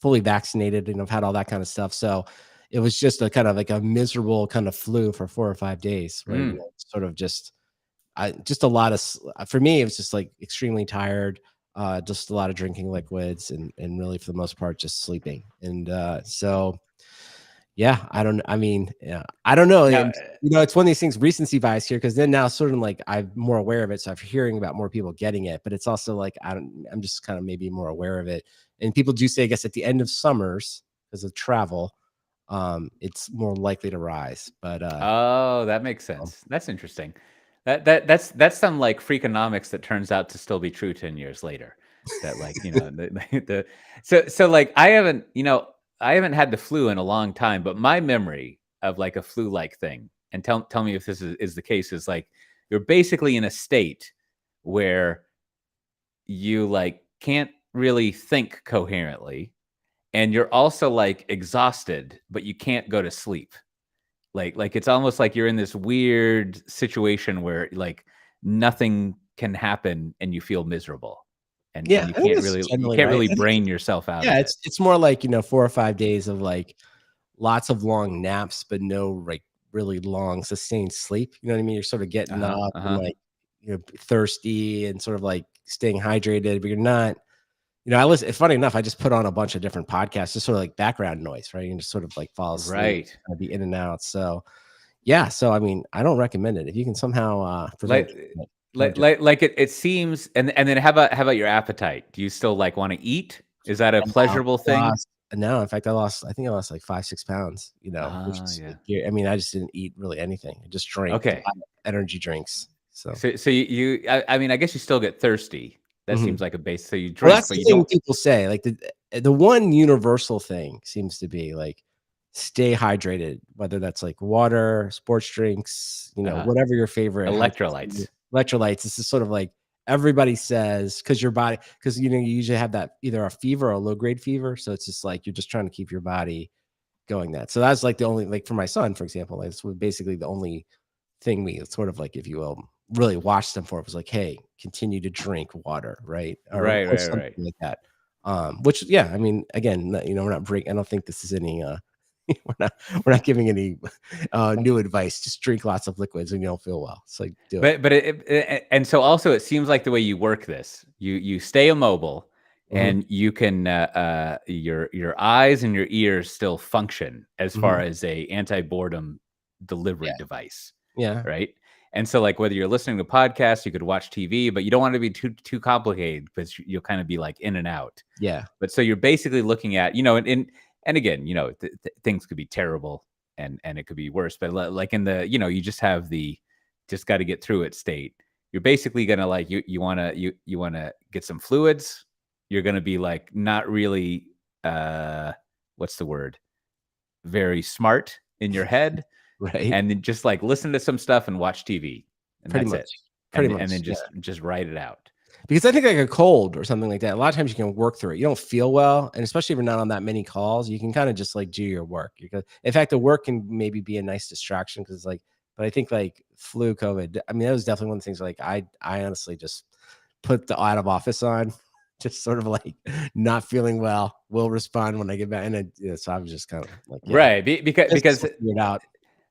[SPEAKER 1] fully vaccinated and I've had all that kind of stuff. So it was just a kind of like a miserable kind of flu for 4 or 5 days, right? Sort of just a lot of, for me, it was just like extremely tired, just a lot of drinking liquids and really for the most part, just sleeping. And so, yeah, I don't know.
[SPEAKER 2] Now,
[SPEAKER 1] it's one of these things, recency bias here, because then now sort of like I'm more aware of it. So I'm hearing about more people getting it, but it's also like, I'm just kind of maybe more aware of it. And people do say, I guess at the end of summers, because of travel, it's more likely to rise. But
[SPEAKER 2] that makes sense. That's interesting. That's some like Freakonomics that turns out to still be true 10 years later. That like so like I haven't had the flu in a long time, but my memory of like a flu-like thing, and tell me if this is the case, is like you're basically in a state where you like can't really think coherently, and you're also like exhausted, but you can't go to sleep. Like it's almost like you're in this weird situation where like nothing can happen and you feel miserable. And you can't really brain yourself out.
[SPEAKER 1] Yeah, it's more like 4 or 5 days of like lots of long naps, but no like really long sustained sleep. You know what I mean? You're sort of getting up and like thirsty and sort of like staying hydrated, but you're not. Funny enough, I just put on a bunch of different podcasts, just sort of like background noise, right? You can just sort of like fall asleep,
[SPEAKER 2] right?
[SPEAKER 1] Be in and out. So yeah, so I mean, I don't recommend it if you can somehow
[SPEAKER 2] like it seems. And then how about your appetite? Do you still like want to eat Is that a pleasurable thing?
[SPEAKER 1] No, in fact, I think I lost like 5-6 pounds, which is
[SPEAKER 2] Yeah.
[SPEAKER 1] I mean, I just didn't eat really anything. I just drank a
[SPEAKER 2] Okay.
[SPEAKER 1] lot of energy drinks. So
[SPEAKER 2] I mean, I guess you still get thirsty. That
[SPEAKER 1] Mhm.
[SPEAKER 2] seems like a base. So you
[SPEAKER 1] Well,
[SPEAKER 2] drink,
[SPEAKER 1] that's
[SPEAKER 2] but
[SPEAKER 1] the
[SPEAKER 2] you
[SPEAKER 1] thing
[SPEAKER 2] don't.
[SPEAKER 1] people say, like, the one universal thing seems to be, like, stay hydrated, whether that's, like, water, sports drinks,
[SPEAKER 2] Uh-huh.
[SPEAKER 1] whatever your favorite has
[SPEAKER 2] Electrolytes.
[SPEAKER 1] electrolytes. This is sort of like everybody says because your body, because you usually have that either a fever or a low grade fever, so it's just like you're just trying to keep your body going that. So that's like the only, like, for my son, for example, that's basically the only thing we sort of, like, if you will, really watched them for. It was like, hey, continue to drink water, right? Or something
[SPEAKER 2] Right.
[SPEAKER 1] like that. Which, yeah, I mean, again, we're not breaking. I don't think this is any we're not giving any new advice. Just drink lots of liquids and you'll feel well. It's like, do it.
[SPEAKER 2] But and so also it seems like the way you work this, you stay immobile,
[SPEAKER 1] Mhm,
[SPEAKER 2] and you can your eyes and your ears still function as
[SPEAKER 1] mhm.
[SPEAKER 2] far as a anti-boredom delivery
[SPEAKER 1] Yeah,
[SPEAKER 2] device,
[SPEAKER 1] yeah,
[SPEAKER 2] right? And so, like, whether you're listening to podcasts, you could watch TV, but you don't want it to be too complicated because you'll kind of be like in and out.
[SPEAKER 1] yeah.
[SPEAKER 2] But so you're basically looking at, and again, things could be terrible, and it could be worse. But like in the, you just have the just got to get through it state. You're basically gonna, like, you wanna get some fluids. You're gonna be like not really what's the word? Very smart in your head,
[SPEAKER 1] Right.
[SPEAKER 2] and then just like listen to some stuff and watch TV, and
[SPEAKER 1] Pretty
[SPEAKER 2] that's it.
[SPEAKER 1] much. Pretty
[SPEAKER 2] And then
[SPEAKER 1] much. Yeah.
[SPEAKER 2] just write it out.
[SPEAKER 1] Because I think like a cold or something like that, a lot of times you can work through it. You don't feel well, and especially if you're not on that many calls, you can kind of just like do your work. In fact, the work can maybe be a nice distraction because like, but I think like flu, COVID. I mean, that was definitely one of the things. Like, I honestly just put the out of office on, just sort of like not feeling well. Will respond when I get back, and so I was just kind of like, yeah,
[SPEAKER 2] Right. Because
[SPEAKER 1] let's just figure it out.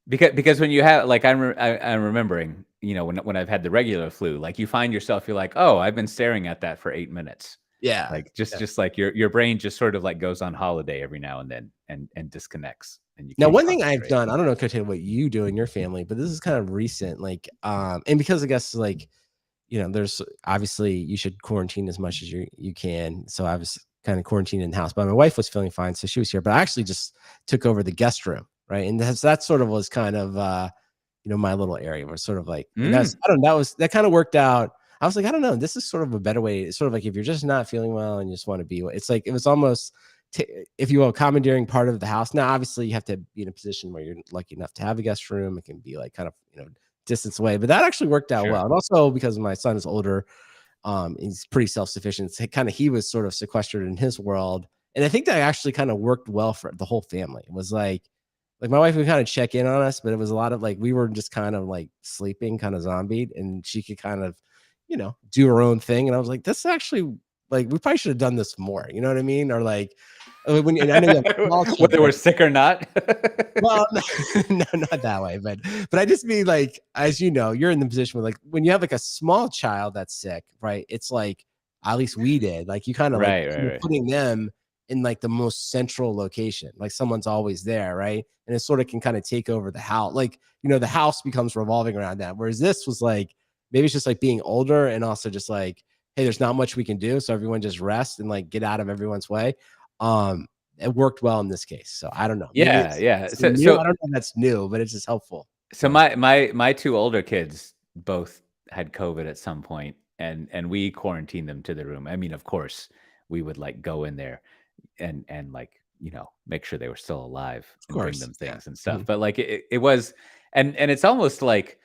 [SPEAKER 2] because when you have, like, I'm remembering, when I've had the regular flu, like, you find yourself, you're like, oh, I've been staring at that for 8 minutes.
[SPEAKER 1] Yeah,
[SPEAKER 2] Like, just
[SPEAKER 1] yeah.
[SPEAKER 2] just like your brain just sort of like goes on holiday every now and then, and disconnects, and you
[SPEAKER 1] Now,
[SPEAKER 2] can't
[SPEAKER 1] one thing I've
[SPEAKER 2] concentrate.
[SPEAKER 1] done, I don't know, Cote, what you do in your family, but this is kind of recent. Like, and because I guess like there's obviously you should quarantine as much as you can. So I was kind of quarantined in the house, but my wife was feeling fine, so she was here. But I actually just took over the guest room, right? And that sort of was kind of my little area was sort of like, and
[SPEAKER 2] Mm,
[SPEAKER 1] I don't know, that kind of worked out. I was like, I don't know, this is sort of a better way. It's sort of like if you're just not feeling well and you just want to be, it's like it was almost, if you will, commandeering part of the house. Now, obviously, you have to be in a position where you're lucky enough to have a guest room. It can be like kind of distance away, but that actually worked out
[SPEAKER 2] sure.
[SPEAKER 1] well. And also because my son is older, he's pretty self-sufficient. So kind of he was sort of sequestered in his world, and I think that actually kind of worked well for the whole family. It was like my wife would kind of check in on us, but it was a lot of like we were just kind of like sleeping, kind of zombied, and she could kind of, do her own thing. And I was like, this actually, like, we probably should have done this more. You know what I mean? Or like when and I know you have small kids,
[SPEAKER 2] Whether we're
[SPEAKER 1] right?
[SPEAKER 2] sick or not.
[SPEAKER 1] Well, no, not that way, but I just mean like, as you know, you're in the position where like when you have like a small child that's sick, right? It's like at least we did. Like you kind of like you're
[SPEAKER 2] Right.
[SPEAKER 1] putting them in like the most central location, like someone's always there, right? And it sort of can kind of take over the house. Like, the house becomes revolving around that. Whereas this was like maybe it's just like being older and also just like, hey, there's not much we can do. So everyone just rest and like get out of everyone's way. Um, it worked well in this case. So I don't know. Maybe
[SPEAKER 2] Yeah.
[SPEAKER 1] it's
[SPEAKER 2] So
[SPEAKER 1] new.
[SPEAKER 2] so
[SPEAKER 1] I don't know if that's new, but it's just helpful.
[SPEAKER 2] so
[SPEAKER 1] So
[SPEAKER 2] my two older kids both had COVID at some point, and we quarantined them to the room. I mean, of course, we would like go in there and like, make sure they were still alive
[SPEAKER 1] of
[SPEAKER 2] and bring
[SPEAKER 1] course,
[SPEAKER 2] them
[SPEAKER 1] yeah.
[SPEAKER 2] things and stuff.
[SPEAKER 1] Mhm.
[SPEAKER 2] But like it was, and it's almost like,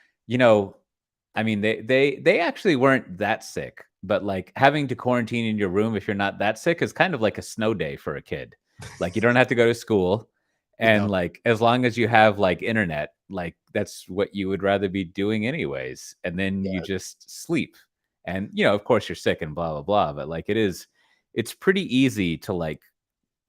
[SPEAKER 2] I mean, they actually weren't that sick, but like having to quarantine in your room if you're not that sick is kind of like a snow day for a kid. Like, you don't have to go to school,
[SPEAKER 1] You
[SPEAKER 2] and
[SPEAKER 1] don't.
[SPEAKER 2] like as long as you have like internet, like that's what you would rather be doing anyways. And then you
[SPEAKER 1] Yeah.
[SPEAKER 2] just sleep. And of course you're sick and blah blah blah, but like it's pretty easy to like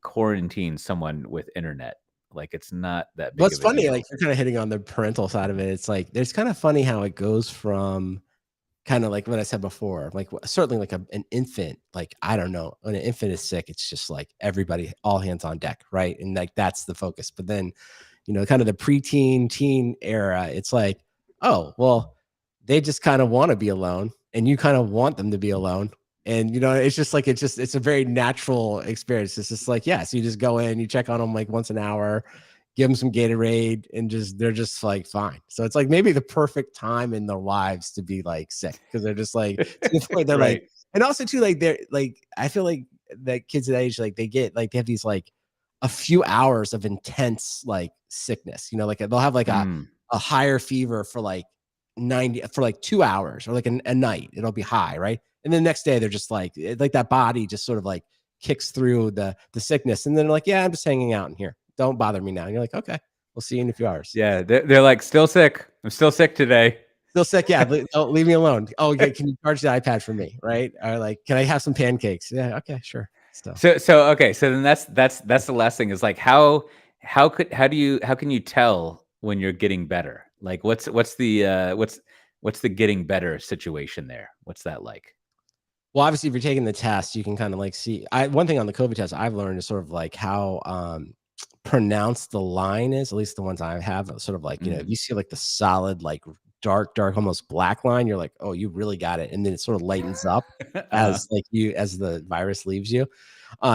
[SPEAKER 2] quarantine someone with internet. Like, it's not that
[SPEAKER 1] Well,
[SPEAKER 2] big
[SPEAKER 1] it's
[SPEAKER 2] of a
[SPEAKER 1] funny, like
[SPEAKER 2] deal.
[SPEAKER 1] you're kind of hitting on the parental side of it. It's like there's kind of funny how it goes from kind of like what I said before, like certainly like an infant, like I don't know, when an infant is sick, it's just like everybody, all hands on deck, right? And like that's the focus. But then, kind of the preteen, teen era, it's like, oh, well, they just kind of want to be alone, and you kind of want them to be alone. And it's just like it's a very natural experience. It's just like, so you just go in, you check on them like once an hour, give them some Gatorade, and they're just like fine. So it's like maybe the perfect time in their lives to be like sick, because they're just like to the point they're like, and also too, like they're like, I feel like that kids at that age, like they have these like a few hours of intense like sickness, like they'll have like a higher fever for like 90 for like 2 hours, or like a night it'll be high, right? And then the next day they're just like that body just sort of like kicks through the sickness, and then they're like, yeah, I'm just hanging out in here, don't bother me now. And you're like, okay, we'll see you in a few hours.
[SPEAKER 2] Yeah, they're like, still sick. I'm still sick today.
[SPEAKER 1] Still sick, yeah. Don't leave me alone. Oh, okay, can you charge the iPad for me, right? Or like, can I have some pancakes? Yeah, okay, sure.
[SPEAKER 2] So okay, so then that's the last thing, is like how can you tell when you're getting better? Like what's the getting better situation there? What's that like?
[SPEAKER 1] Well, obviously, if you're taking the test, you can kind of like see. One thing on the COVID test I've learned is sort of like how pronounced the line is. At least the ones I have, sort of like, if you see like the solid, like dark, almost black line, you're like, oh, you really got it. And then it sort of lightens up as as the virus leaves you.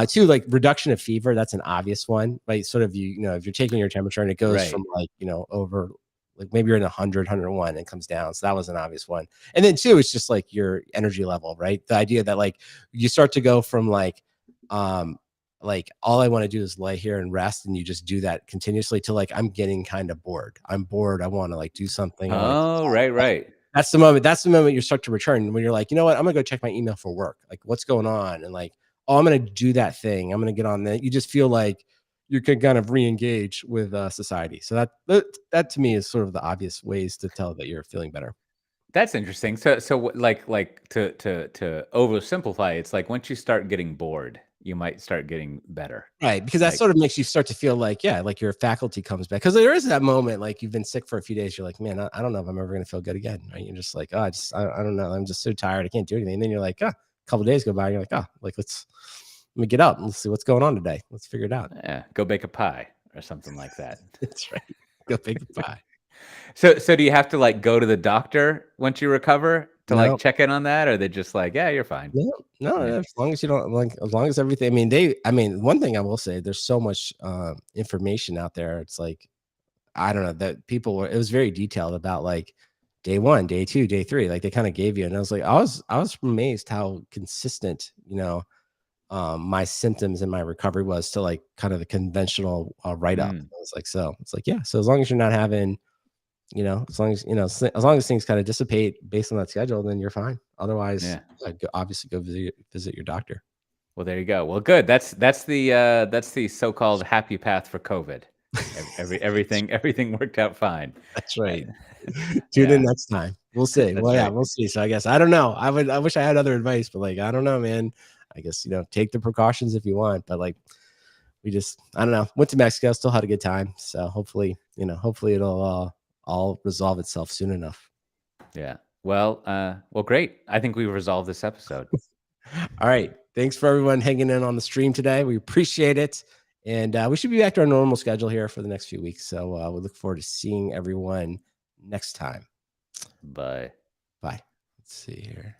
[SPEAKER 1] Two, like reduction of fever, that's an obvious one, right? Sort of if you're taking your temperature and it goes from like over, like maybe you're in 100, 101 and it comes down. So that was an obvious one. And then two, it's just like your energy level, right? The idea that like you start to go from like all I want to do is lay here and rest, and you just do that continuously, to like, I'm getting kind of bored. I'm bored. I want to like do something.
[SPEAKER 2] Right.
[SPEAKER 1] That's the moment you start to return, when you're like, you know what, I'm gonna go check my email for work. Like, what's going on? And like, oh, I'm gonna do that thing. I'm gonna get on that. You just feel like you can kind of re-engage with society. So that to me is sort of the obvious ways to tell that you're feeling better.
[SPEAKER 2] That's interesting. So like to oversimplify, it's like once you start getting bored, you might start getting better.
[SPEAKER 1] Right, because that sort of makes you start to feel like, like your faculty comes back. Because there is that moment, like you've been sick for a few days, you're like, man, I don't know if I'm ever going to feel good again. Right? You're just like, oh, I don't know, I'm just so tired, I can't do anything. And then you're like, a couple of days go by, and you're like, like let me get up and let's see what's going on today. Let's figure it out.
[SPEAKER 2] Yeah, go bake a pie or something like that.
[SPEAKER 1] That's right. Go bake a pie.
[SPEAKER 2] So do you have to like go to the doctor once you recover to like check in on that, or they just like, yeah, you're fine?
[SPEAKER 1] No, as long as you don't like, as long as everything. I mean, one thing I will say, there's so much information out there. It's like, I don't know, that it was very detailed about like day 1, day 2, day 3. Like they kind of gave you, and I was like, I was amazed how consistent, my symptoms and my recovery was to like kind of the conventional write up. I was like, so it's like, so as long as you're not having, as long as things kind of dissipate based on that schedule, then you're fine. Otherwise, obviously go visit your doctor.
[SPEAKER 2] Well, there you go. Well, good. That's the so-called happy path for COVID. Everything worked out fine.
[SPEAKER 1] That's right. Tune in next time. We'll see. We'll see. So I guess, I don't know. I wish I had other advice, but like, I don't know, man. I guess, take the precautions if you want, but like, I don't know. Went to Mexico, still had a good time. So hopefully it'll all resolve itself soon enough.
[SPEAKER 2] Yeah. Well, great. I think we've resolved this episode.
[SPEAKER 1] All right. Thanks for everyone hanging in on the stream today. We appreciate it. And we should be back to our normal schedule here for the next few weeks. So we look forward to seeing everyone next time.
[SPEAKER 2] Bye.
[SPEAKER 1] Let's see here.